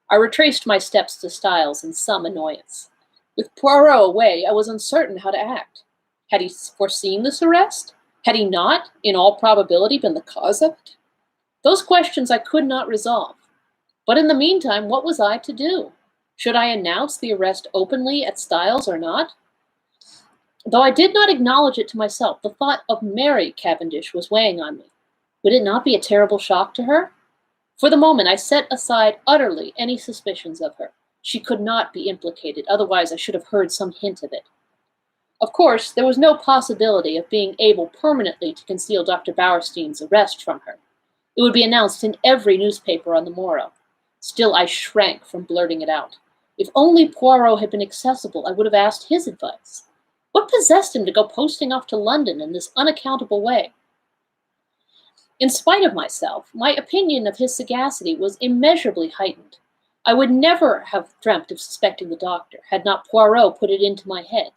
I retraced my steps to Styles in some annoyance. With Poirot away, I was uncertain how to act. Had he foreseen this arrest? Had he not, in all probability, been the cause of it? Those questions I could not resolve. But in the meantime, what was I to do? Should I announce the arrest openly at Styles or not? Though I did not acknowledge it to myself, the thought of Mary Cavendish was weighing on me. Would it not be a terrible shock to her? For the moment, I set aside utterly any suspicions of her. She could not be implicated, otherwise I should have heard some hint of it. Of course, there was no possibility of being able permanently to conceal Dr. Bowerstein's arrest from her. It would be announced in every newspaper on the morrow. Still, I shrank from blurting it out. If only Poirot had been accessible, I would have asked his advice. What possessed him to go posting off to London in this unaccountable way? In spite of myself, my opinion of his sagacity was immeasurably heightened. I would never have dreamt of suspecting the doctor, had not Poirot put it into my head.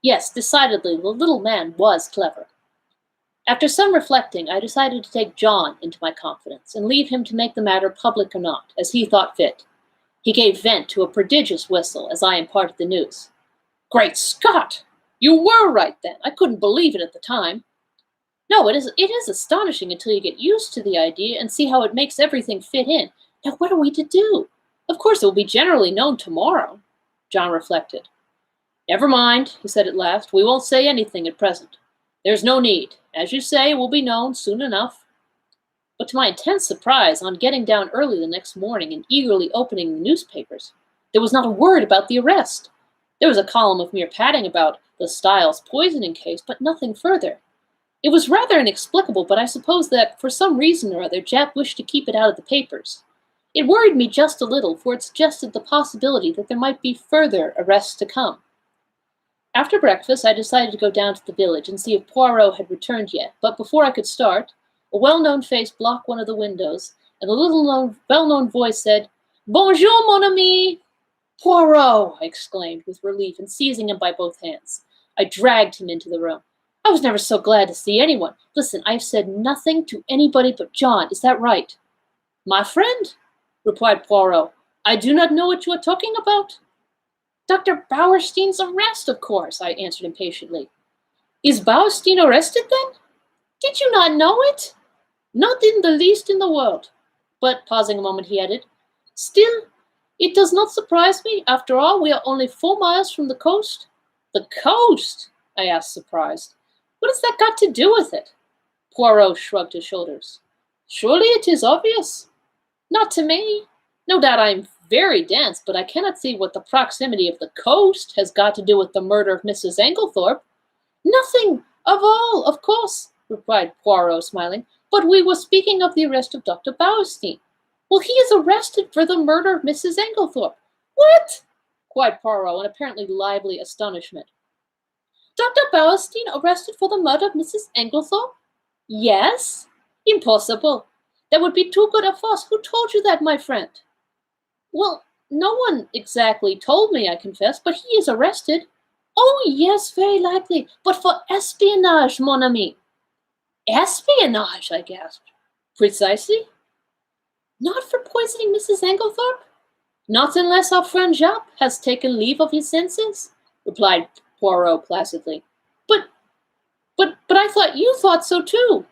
Yes, decidedly, the little man was clever. After some reflecting, I decided to take John into my confidence and leave him to make the matter public or not, as he thought fit. He gave vent to a prodigious whistle as I imparted the news. "Great Scott! You were right then. I couldn't believe it at the time." "No, it is astonishing until you get used to the idea and see how it makes everything fit in. Now what are we to do? Of course it will be generally known tomorrow." John reflected. "Never mind," he said at last. "We won't say anything at present. There's no need. As you say, it will be known soon enough." But to my intense surprise, on getting down early the next morning and eagerly opening the newspapers, there was not a word about the arrest. There was a column of mere padding about the Styles poisoning case, but nothing further. It was rather inexplicable, but I suppose that, for some reason or other, Jack wished to keep it out of the papers. It worried me just a little, for it suggested the possibility that there might be further arrests to come. After breakfast, I decided to go down to the village and see if Poirot had returned yet, but before I could start, a well-known face blocked one of the windows, and a well-known voice said, "Bonjour, mon ami!" "Poirot!" I exclaimed with relief, and seizing him by both hands, I dragged him into the room. "I was never so glad to see anyone. Listen, I've said nothing to anybody but John. Is that right?" "My friend," replied Poirot, "I do not know what you are talking about." "Dr. Bauerstein's arrest, of course," I answered impatiently. "Is Bauerstein arrested, then?" "Did you not know it?" "Not in the least in the world." But, pausing a moment, he added, "Still, it does not surprise me. After all, we are only 4 miles from the coast." "The coast?" I asked, surprised. "What has that got to do with it?" Poirot shrugged his shoulders. "Surely it is obvious." "Not to me. No doubt I am very dense, but I cannot see what the proximity of the coast has got to do with the murder of Mrs. Englethorpe." "Nothing of all, of course," replied Poirot, smiling. "But we were speaking of the arrest of Dr. Bauerstein." "Well, he is arrested for the murder of Mrs. Englethorpe." "What?" cried Poirot in apparently lively astonishment. "Dr. Bauerstein arrested for the murder of Mrs. Englethorpe?" "Yes." "Impossible. That would be too good a farce. Who told you that, my friend?" "Well, no one exactly told me, I confess, but he is arrested." "Oh, yes, very likely, but for espionage, mon ami." "Espionage," I gasped. "Precisely." "Not for poisoning Mrs. Englethorpe?" "Not unless our friend Jacques has taken leave of his senses," replied Poirot placidly. But I thought you thought so too."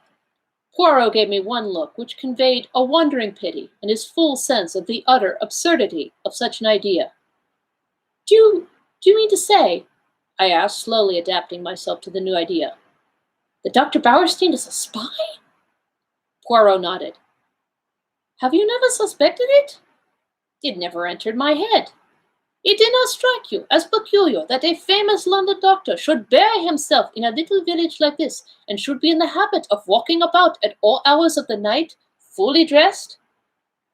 Poirot gave me one look which conveyed a wondering pity and his full sense of the utter absurdity of such an idea. Do you mean to say," I asked, slowly adapting myself to the new idea, "that Dr. Bauerstein is a spy?" Poirot nodded. "Have you never suspected it?" "It never entered my head." "It did not strike you as peculiar that a famous London doctor should bury himself in a little village like this, and should be in the habit of walking about at all hours of the night, fully dressed?"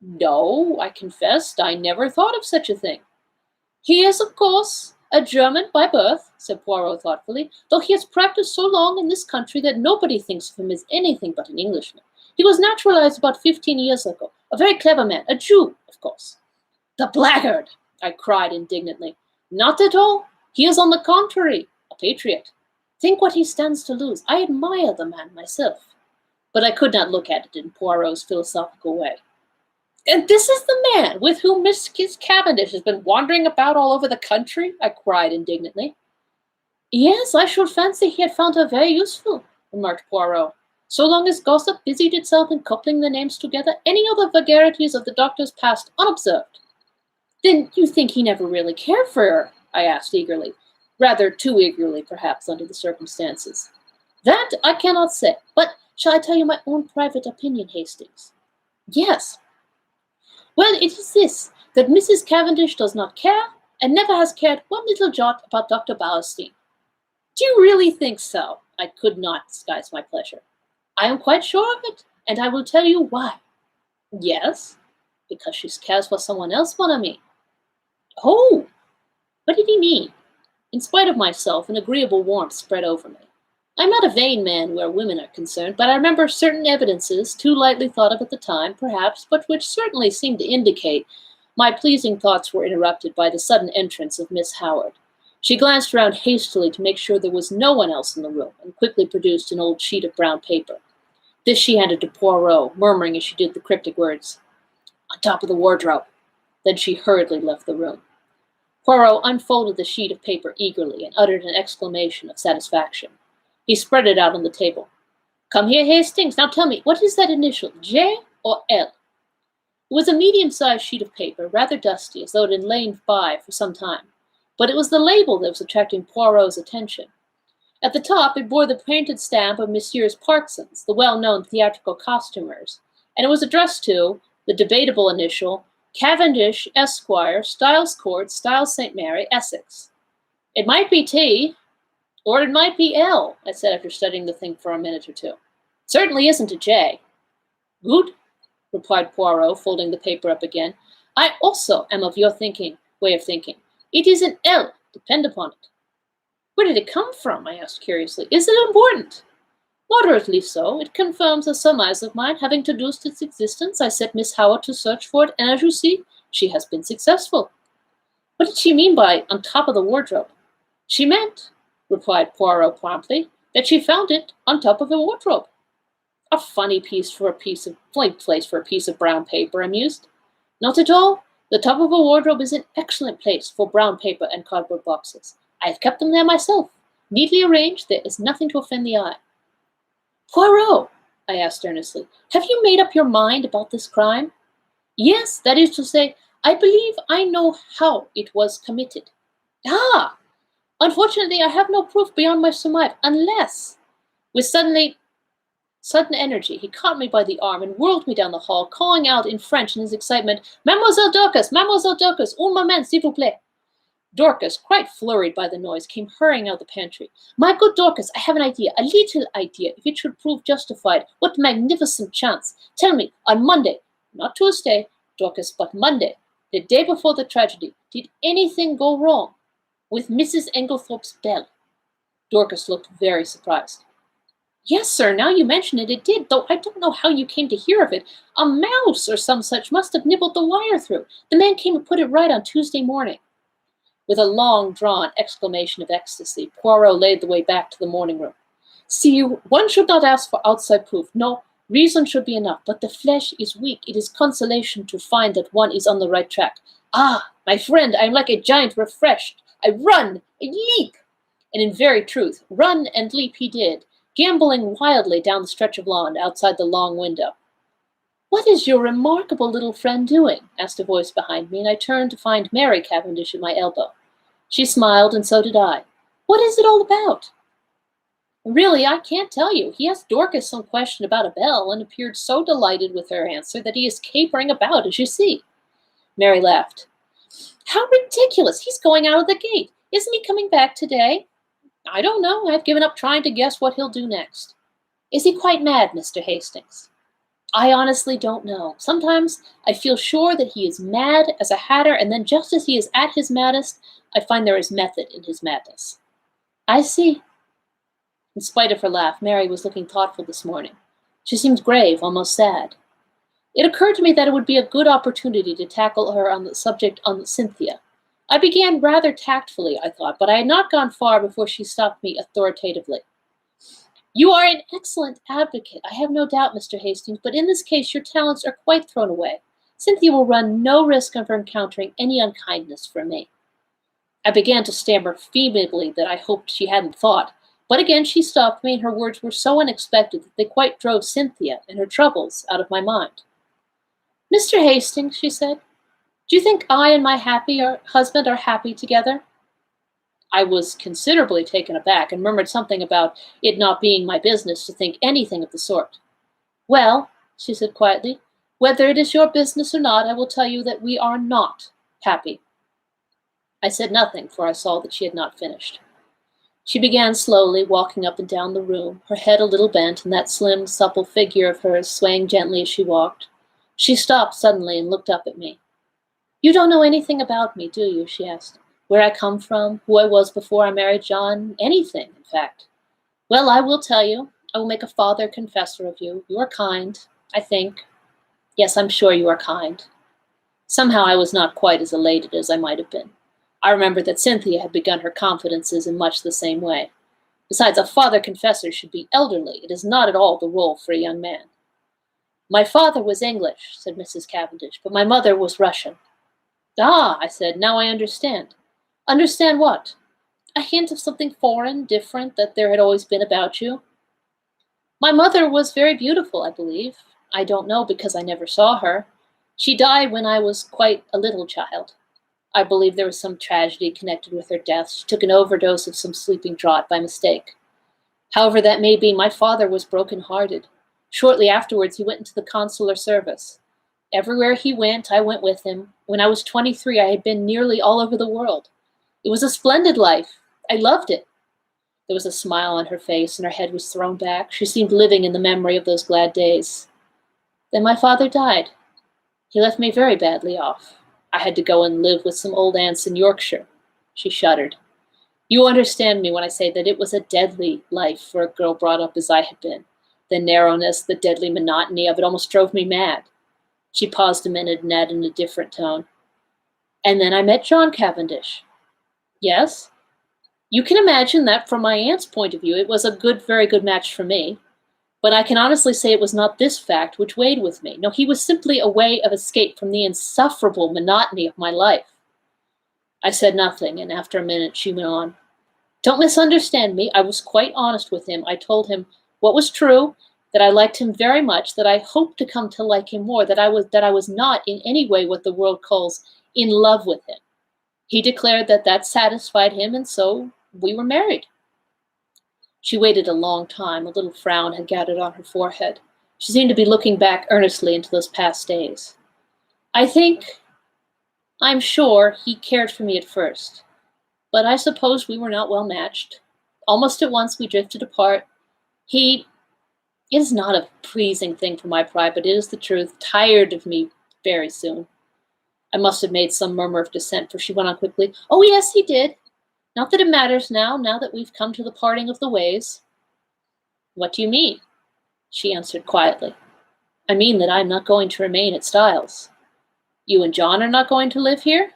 "No," I confessed, "I never thought of such a thing." "He is, of course, a German by birth," said Poirot thoughtfully, "though he has practiced so long in this country that nobody thinks of him as anything but an Englishman. He was naturalized about 15 years ago. A very clever man, a Jew, of course." "The blackguard!" I cried indignantly. "Not at all. He is, on the contrary, a patriot. Think what he stands to lose. I admire the man myself." But I could not look at it in Poirot's philosophical way. "And this is the man with whom Miss Cavendish has been wandering about all over the country?" I cried indignantly. "Yes, I should fancy he had found her very useful," remarked Poirot. "So long as gossip busied itself in coupling the names together, any other vulgarities of the doctor's passed unobserved." "Then you think he never really cared for her?" I asked eagerly. Rather too eagerly, perhaps, under the circumstances. "That I cannot say. But shall I tell you my own private opinion, Hastings?" "Yes." "Well, it is this, that Mrs. Cavendish does not care, and never has cared one little jot about Dr. Bauerstein." "Do you really think so?" I could not disguise my pleasure. "I am quite sure of it, and I will tell you why." "Yes?" "Because she cares for someone else, mon ami." "Oh!" What did he mean? In spite of myself, an agreeable warmth spread over me. I am not a vain man where women are concerned, but I remember certain evidences, too lightly thought of at the time, perhaps, but which certainly seemed to indicate my pleasing thoughts were interrupted by the sudden entrance of Miss Howard. She glanced around hastily to make sure there was no one else in the room, and quickly produced an old sheet of brown paper. This she handed to Poirot, murmuring as she did the cryptic words, "On top of the wardrobe." Then she hurriedly left the room. Poirot unfolded the sheet of paper eagerly and uttered an exclamation of satisfaction. He spread it out on the table. "Come here, Hastings. Now tell me, what is that initial, J or L?" It was a medium-sized sheet of paper, rather dusty, as though it had lain by for some time. But it was the label that was attracting Poirot's attention. At the top it bore the painted stamp of Messrs. Parksons, the well-known theatrical costumers, and it was addressed to the debatable initial Cavendish, Esquire, Styles Court, Styles St. Mary, Essex. It might be T, or it might be L, I said after studying the thing for a minute or two. It certainly isn't a J. Good, replied Poirot, folding the paper up again. I also am of your way of thinking. It is an L, depend upon it. Where did it come from? I asked curiously. Is it important? Moderately so. It confirms a surmise of mine. Having deduced its existence, I set Miss Howard to search for it, and as you see, she has been successful. What did she mean by on top of the wardrobe? She meant, replied Poirot promptly, that she found it on top of the wardrobe. A funny place for a piece of brown paper, I mused. Not at all. The top of a wardrobe is an excellent place for brown paper and cardboard boxes. I have kept them there myself. Neatly arranged, there is nothing to offend the eye. Poirot, I asked earnestly, have you made up your mind about this crime? Yes, that is to say, I believe I know how it was committed. Ah! Unfortunately, I have no proof beyond my surmise, unless... With sudden energy, he caught me by the arm and whirled me down the hall, calling out in French in his excitement, Mademoiselle Dorcas, un moment, s'il vous plaît. Dorcas, quite flurried by the noise, came hurrying out of the pantry. My good Dorcas, I have an idea, a little idea, if it should prove justified. What magnificent chance! Tell me, on Monday, not Tuesday, Dorcas, but Monday, the day before the tragedy, did anything go wrong with Mrs. Englethorpe's bell? Dorcas looked very surprised. Yes, sir, now you mention it, it did, though I don't know how you came to hear of it. A mouse or some such must have nibbled the wire through. The man came and put it right on Tuesday morning. With a long-drawn exclamation of ecstasy, Poirot laid the way back to the morning room. See, one should not ask for outside proof. No, reason should be enough, but the flesh is weak. It is consolation to find that one is on the right track. Ah, my friend, I am like a giant refreshed. I run, I leap. And in very truth, run and leap he did, gambolling wildly down the stretch of lawn outside the long window. What is your remarkable little friend doing? Asked a voice behind me, and I turned to find Mary Cavendish at my elbow. She smiled, and so did I. What is it all about? Really, I can't tell you. He asked Dorcas some question about a bell, and appeared so delighted with her answer that he is capering about, as you see. Mary laughed. How ridiculous! He's going out of the gate. Isn't he coming back today? I don't know. I've given up trying to guess what he'll do next. Is he quite mad, Mr. Hastings? I honestly don't know. Sometimes I feel sure that he is mad as a hatter, and then just as he is at his maddest, I find there is method in his madness. I see. In spite of her laugh, Mary was looking thoughtful this morning. She seemed grave, almost sad. It occurred to me that it would be a good opportunity to tackle her on the subject on Cynthia. I began rather tactfully, I thought, but I had not gone far before she stopped me authoritatively. You are an excellent advocate, I have no doubt, Mr. Hastings, but in this case your talents are quite thrown away. Cynthia will run no risk of encountering any unkindness from me. I began to stammer feebly that I hoped she hadn't thought, but again she stopped me, and her words were so unexpected that they quite drove Cynthia and her troubles out of my mind. Mr. Hastings, she said, do you think I and my husband are happy together? I was considerably taken aback and murmured something about it not being my business to think anything of the sort. Well, she said quietly, whether it is your business or not, I will tell you that we are not happy. I said nothing, for I saw that she had not finished. She began slowly walking up and down the room, her head a little bent, and that slim, supple figure of hers swaying gently as she walked. She stopped suddenly and looked up at me. You don't know anything about me, do you? She asked. Where I come from, who I was before I married John, anything, in fact. Well, I will tell you. I will make a father confessor of you. You are kind, I think. Yes, I'm sure you are kind. Somehow I was not quite as elated as I might have been. I remembered that Cynthia had begun her confidences in much the same way. Besides, a father confessor should be elderly. It is not at all the role for a young man. My father was English, said Mrs. Cavendish, but my mother was Russian. Ah, I said, now I understand. Understand what? A hint of something foreign, different, that there had always been about you? My mother was very beautiful, I believe. I don't know because I never saw her. She died when I was quite a little child. I believe there was some tragedy connected with her death. She took an overdose of some sleeping draught by mistake. However that may be, my father was broken-hearted. Shortly afterwards, he went into the consular service. Everywhere he went, I went with him. When I was 23, I had been nearly all over the world. It was a splendid life. I loved it. There was a smile on her face, and her head was thrown back. She seemed living in the memory of those glad days. Then my father died. He left me very badly off. I had to go and live with some old aunts in Yorkshire. She shuddered. You understand me when I say that it was a deadly life for a girl brought up as I had been. The narrowness, the deadly monotony of it almost drove me mad. She paused a minute and added in a different tone. And then I met John Cavendish. Yes? You can imagine that from my aunt's point of view, it was a very good match for me. But I can honestly say it was not this fact which weighed with me. No, he was simply a way of escape from the insufferable monotony of my life. I said nothing, and after a minute she went on. Don't misunderstand me. I was quite honest with him. I told him what was true, that I liked him very much, that I hoped to come to like him more, that I was not in any way what the world calls in love with him. He declared that that satisfied him, and so we were married. She waited a long time. A little frown had gathered on her forehead. She seemed to be looking back earnestly into those past days. I'm sure he cared for me at first, but I suppose we were not well matched. Almost at once we drifted apart. It is not a pleasing thing for my pride, but it is the truth, tired of me very soon. I must have made some murmur of dissent, for she went on quickly. Oh, yes, he did. Not that it matters now that we've come to the parting of the ways. What do you mean? She answered quietly. I mean that I'm not going to remain at Styles. You and John are not going to live here?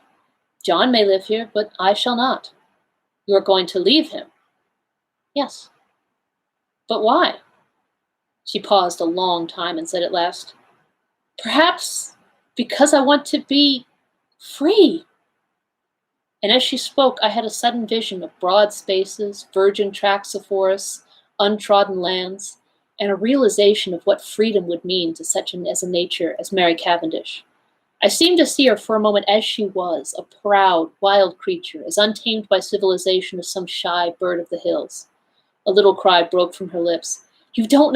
John may live here, but I shall not. You are going to leave him? Yes. But why? She paused a long time and said at last, Perhaps because I want to be free. And as she spoke, I had a sudden vision of broad spaces, virgin tracts of forests, untrodden lands, and a realization of what freedom would mean to such a nature as Mary Cavendish. I seemed to see her for a moment as she was, a proud, wild creature, as untamed by civilization as some shy bird of the hills. A little cry broke from her lips. You don't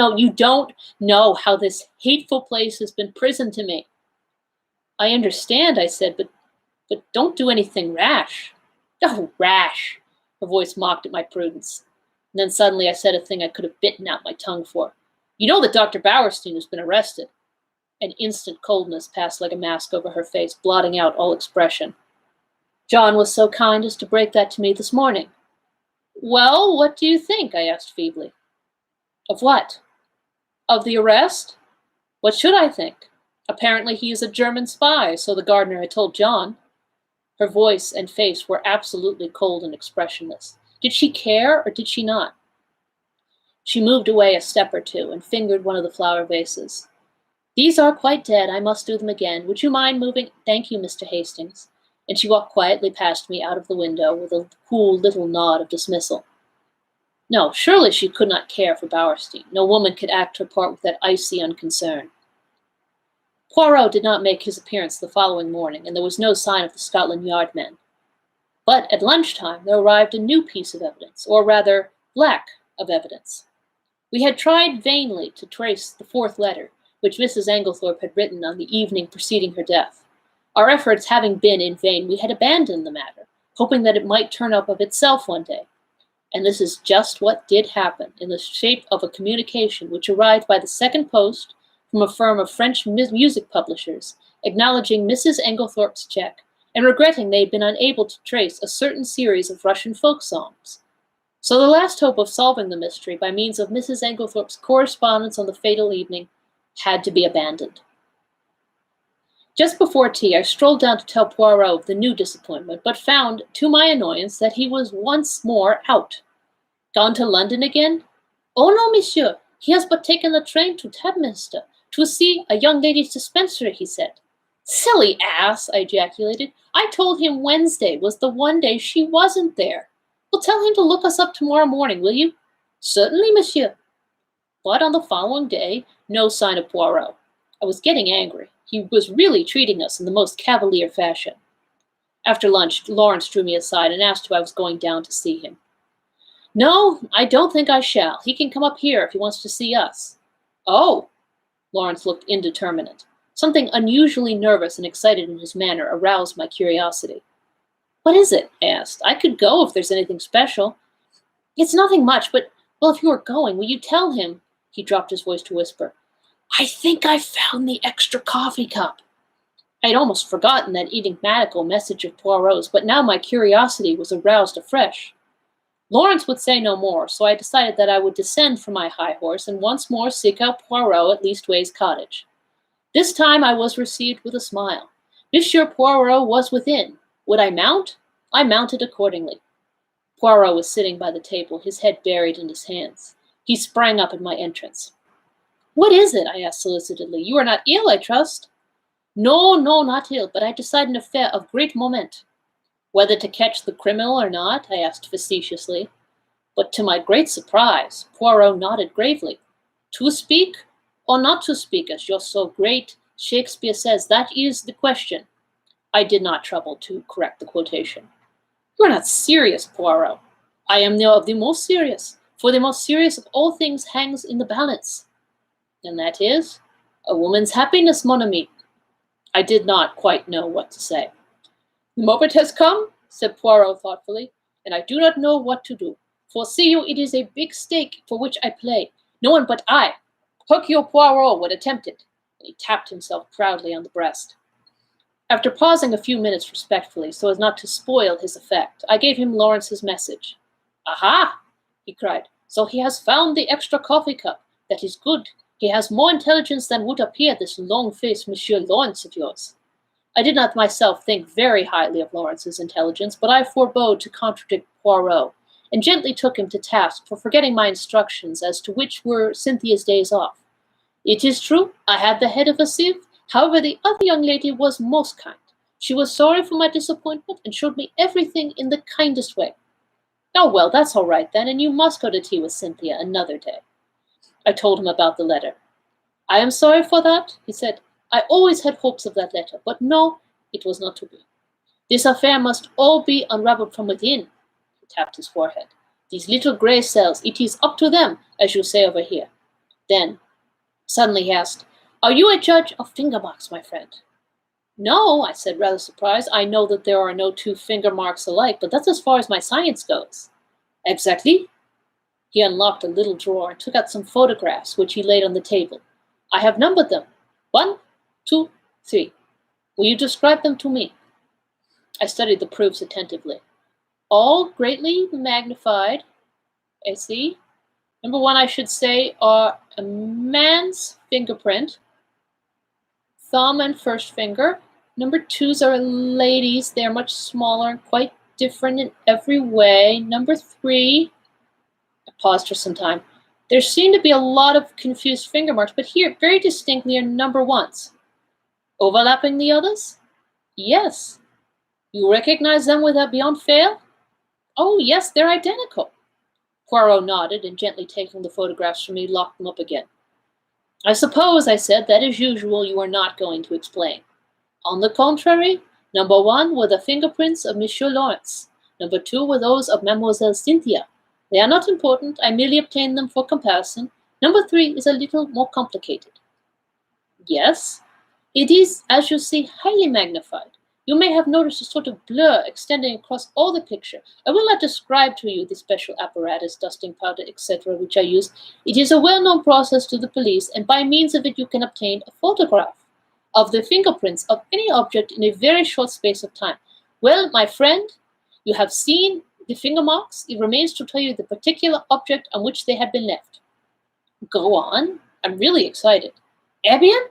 know how this hateful place has been prison to me. I understand, I said, but don't do anything rash. Oh, rash! Her voice mocked at my prudence. And then suddenly I said a thing I could have bitten out my tongue for. You know that Dr. Bowerstein has been arrested. An instant coldness passed like a mask over her face, blotting out all expression. John was so kind as to break that to me this morning. Well, what do you think? I asked feebly. Of what? Of the arrest? What should I think? Apparently he is a German spy, so the gardener had told John. Her voice and face were absolutely cold and expressionless. Did she care, or did she not? She moved away a step or two and fingered one of the flower vases. These are quite dead. I must do them again. Would you mind moving? Thank you, Mr. Hastings. And she walked quietly past me out of the window with a cool little nod of dismissal. No, surely she could not care for Bowerstein. No woman could act her part with that icy unconcern. Poirot did not make his appearance the following morning, and there was no sign of the Scotland Yard men. But at lunchtime there arrived a new piece of evidence, or rather, lack of evidence. We had tried vainly to trace the fourth letter, which Mrs. Englethorpe had written on the evening preceding her death. Our efforts having been in vain, we had abandoned the matter, hoping that it might turn up of itself one day. And this is just what did happen, in the shape of a communication which arrived by the second post from a firm of French music publishers, acknowledging Mrs. Englethorpe's check and regretting they had been unable to trace a certain series of Russian folk songs. So the last hope of solving the mystery by means of Mrs. Englethorpe's correspondence on the fatal evening had to be abandoned. Just before tea, I strolled down to tell Poirot of the new disappointment, but found, to my annoyance, that he was once more out. Gone to London again? Oh, no, monsieur. He has but taken the train to Tadminster to see a young ladies' dispensary, he said. Silly ass, I ejaculated. I told him Wednesday was the one day she wasn't there. Well, tell him to look us up tomorrow morning, will you? Certainly, monsieur. But on the following day, no sign of Poirot. I was getting angry. He was really treating us in the most cavalier fashion. After lunch, Lawrence drew me aside and asked if I was going down to see him. No, I don't think I shall. He can come up here if he wants to see us. Oh, Lawrence looked indeterminate. Something unusually nervous and excited in his manner aroused my curiosity. What is it? I asked. I could go if there's anything special. It's nothing much, but, well, if you are going, will you tell him? He dropped his voice to whisper. I think I found the extra coffee cup. I had almost forgotten that enigmatical message of Poirot's, but now my curiosity was aroused afresh. Lawrence would say no more, so I decided that I would descend from my high horse and once more seek out Poirot at Leastways Cottage. This time I was received with a smile. Monsieur Poirot was within. Would I mount? I mounted accordingly. Poirot was sitting by the table, his head buried in his hands. He sprang up at my entrance. What is it? I asked solicitedly. You are not ill, I trust? No, not ill, but I decide an affair of great moment. Whether to catch the criminal or not, I asked facetiously. But to my great surprise, Poirot nodded gravely. To speak or not to speak, as you're so great, Shakespeare says, that is the question. I did not trouble to correct the quotation. You are not serious, Poirot. I am of the most serious, for the most serious of all things hangs in the balance. And that is, a woman's happiness, mon ami. I did not quite know what to say. The moment has come, said Poirot thoughtfully, and I do not know what to do. For see you, it is a big stake for which I play. No one but I, Hercule Poirot, would attempt it. And he tapped himself proudly on the breast. After pausing a few minutes respectfully, so as not to spoil his effect, I gave him Lawrence's message. Aha! He cried. So he has found the extra coffee cup. That is good. He has more intelligence than would appear, this long-faced Monsieur Lawrence of yours. I did not myself think very highly of Lawrence's intelligence, but I forebore to contradict Poirot, and gently took him to task for forgetting my instructions as to which were Cynthia's days off. It is true, I had the head of a sieve. However, the other young lady was most kind. She was sorry for my disappointment and showed me everything in the kindest way. Oh, well, that's all right then, and you must go to tea with Cynthia another day. I told him about the letter. I am sorry for that, he said. I always had hopes of that letter, but no, it was not to be. This affair must all be unravelled from within. He tapped his forehead. These little grey cells, it is up to them, as you say over here. Then, suddenly he asked, Are you a judge of finger marks, my friend? No, I said, rather surprised. I know that there are no two finger marks alike, but that's as far as my science goes. Exactly. He unlocked a little drawer and took out some photographs, which he laid on the table. I have numbered them. 1, 2, 3. Will you describe them to me? I studied the proofs attentively. All greatly magnified. I see. Number 1, I should say, are a man's fingerprint, thumb and first finger. Number 2s are ladies. They're much smaller and quite different in every way. Number 3, I paused for some time. There seem to be a lot of confused finger marks, but here, very distinctly, are number 1s. Overlapping the others? Yes. You recognize them beyond fail? Oh, yes, they're identical. Poirot nodded and, gently taking the photographs from me, locked them up again. I suppose, I said, that as usual you are not going to explain. On the contrary, number 1 were the fingerprints of Monsieur Lawrence. Number 2 were those of Mademoiselle Cynthia. They are not important. I merely obtained them for comparison. Number 3 is a little more complicated. Yes, it is, as you see, highly magnified. You may have noticed a sort of blur extending across all the picture. I will not describe to you the special apparatus, dusting powder, etc., which I use. It is a well-known process to the police, and by means of it you can obtain a photograph of the fingerprints of any object in a very short space of time. Well, my friend, you have seen the finger marks. It remains to tell you the particular object on which they have been left. Go on. I'm really excited. Eh bien?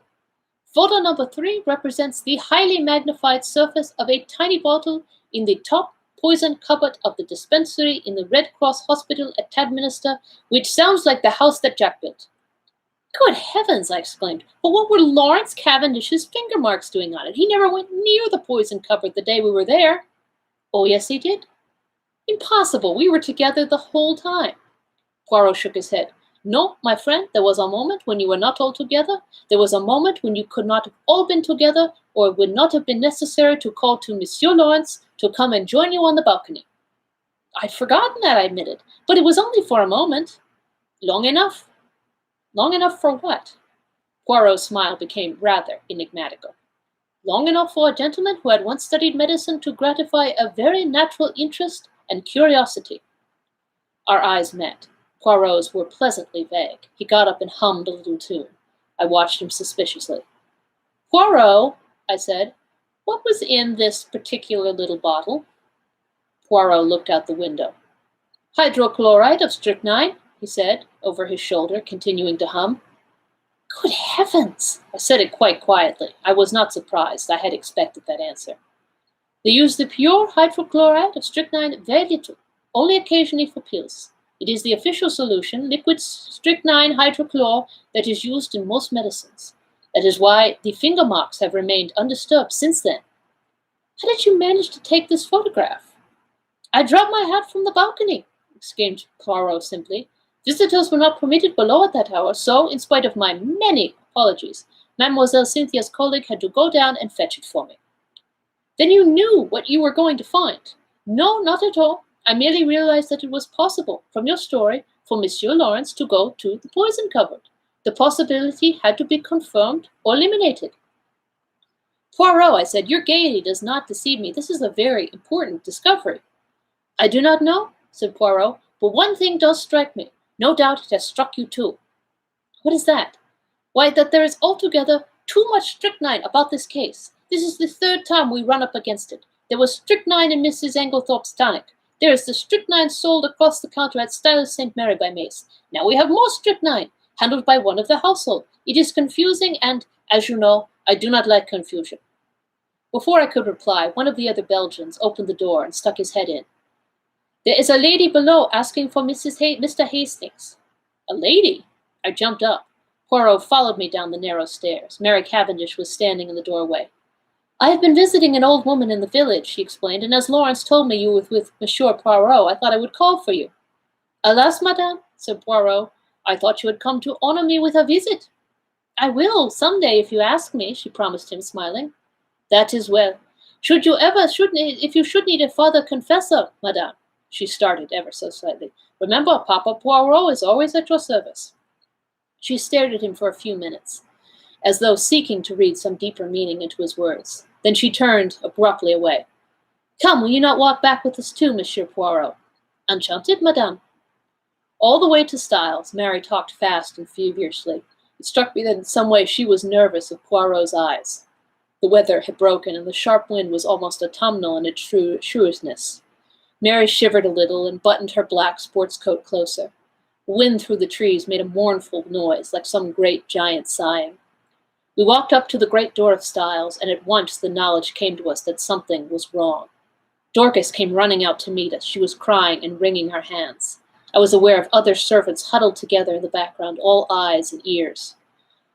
Photo number 3 represents the highly magnified surface of a tiny bottle in the top poison cupboard of the dispensary in the Red Cross Hospital at Tadminster, which sounds like the house that Jack built. Good heavens, I exclaimed. But what were Lawrence Cavendish's finger marks doing on it? He never went near the poison cupboard the day we were there. Oh, yes, he did. Impossible. We were together the whole time. Poirot shook his head. No, my friend, there was a moment when you were not all together. There was a moment when you could not have all been together, or it would not have been necessary to call to Monsieur Lawrence to come and join you on the balcony. I'd forgotten that, I admitted, but it was only for a moment. Long enough. Long enough for what? Poirot's smile became rather enigmatical. Long enough for a gentleman who had once studied medicine to gratify a very natural interest and curiosity. Our eyes met. Poirot's were pleasantly vague. He got up and hummed a little tune. I watched him suspiciously. Poirot, I said, what was in this particular little bottle? Poirot looked out the window. Hydrochloride of strychnine, he said, over his shoulder, continuing to hum. Good heavens! I said it quite quietly. I was not surprised. I had expected that answer. They use the pure hydrochloride of strychnine very little, only occasionally for pills. It is the official solution, liquid strychnine hydrochlor, that is used in most medicines. That is why the finger marks have remained undisturbed since then. How did you manage to take this photograph? I dropped my hat from the balcony, exclaimed Poirot simply. Visitors were not permitted below at that hour, so, in spite of my many apologies, Mademoiselle Cynthia's colleague had to go down and fetch it for me. Then you knew what you were going to find. No, not at all. I merely realized that it was possible, from your story, for Monsieur Lawrence to go to the poison cupboard. The possibility had to be confirmed or eliminated. Poirot, I said, your gaiety does not deceive me. This is a very important discovery. I do not know, said Poirot, but one thing does strike me. No doubt it has struck you too. What is that? Why, that there is altogether too much strychnine about this case. This is the third time we run up against it. There was strychnine in Mrs. Englethorpe's tonic. There is the strychnine sold across the counter at Styles St. Mary by Mace. Now we have more strychnine, handled by one of the household. It is confusing and, as you know, I do not like confusion. Before I could reply, one of the other Belgians opened the door and stuck his head in. There is a lady below asking for Mr. Hastings. A lady? I jumped up. Poirot followed me down the narrow stairs. Mary Cavendish was standing in the doorway. I have been visiting an old woman in the village, she explained, and as Lawrence told me you were with Monsieur Poirot, I thought I would call for you. Alas, madame, said Poirot, I thought you had come to honor me with a visit. I will, some day, if you ask me, she promised him, smiling. That is well. If you should need a father confessor, madame. She started ever so slightly. Remember, Papa Poirot is always at your service. She stared at him for a few minutes, as though seeking to read some deeper meaning into his words. Then she turned abruptly away. Come, will you not walk back with us too, Monsieur Poirot? Enchanted, madame. All the way to Styles, Mary talked fast and feverishly. It struck me that in some way she was nervous of Poirot's eyes. The weather had broken, and the sharp wind was almost autumnal in its shrewdness. Mary shivered a little and buttoned her black sports coat closer. The wind through the trees made a mournful noise, like some great giant sighing. We walked up to the great door of Styles, and at once the knowledge came to us that something was wrong. Dorcas came running out to meet us. She was crying and wringing her hands. I was aware of other servants huddled together in the background, all eyes and ears.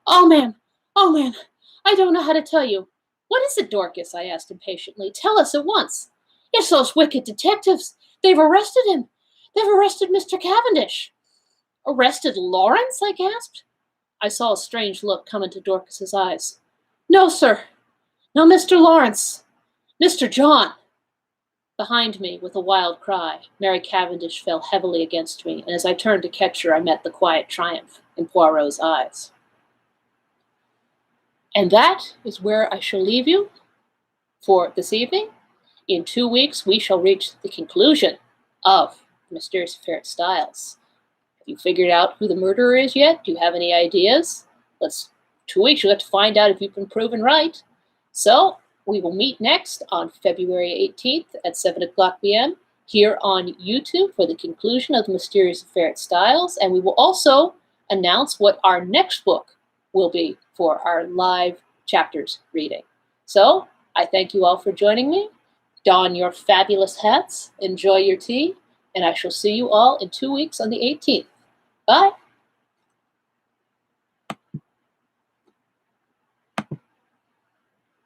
Oh, ma'am, I don't know how to tell you. What is it, Dorcas? I asked impatiently. Tell us at once. It's those wicked detectives. They've arrested him. They've arrested Mr. Cavendish. Arrested Lawrence? I gasped. I saw a strange look come into Dorcas's eyes. No, sir. No, Mr. Lawrence. Mr. John. Behind me, with a wild cry, Mary Cavendish fell heavily against me, and as I turned to catch her, I met the quiet triumph in Poirot's eyes. And that is where I shall leave you for this evening. In 2 weeks, we shall reach the conclusion of The Mysterious Affair at Styles. Have you figured out who the murderer is yet? Do you have any ideas? 2 weeks, you'll have to find out if you've been proven right. So, we will meet next on February 18th at 7 o'clock p.m. here on YouTube for the conclusion of The Mysterious Affair at Styles. And we will also announce what our next book will be for our live chapters reading. So, I thank you all for joining me. Don your fabulous hats, enjoy your tea, and I shall see you all in 2 weeks on the 18th. Bye.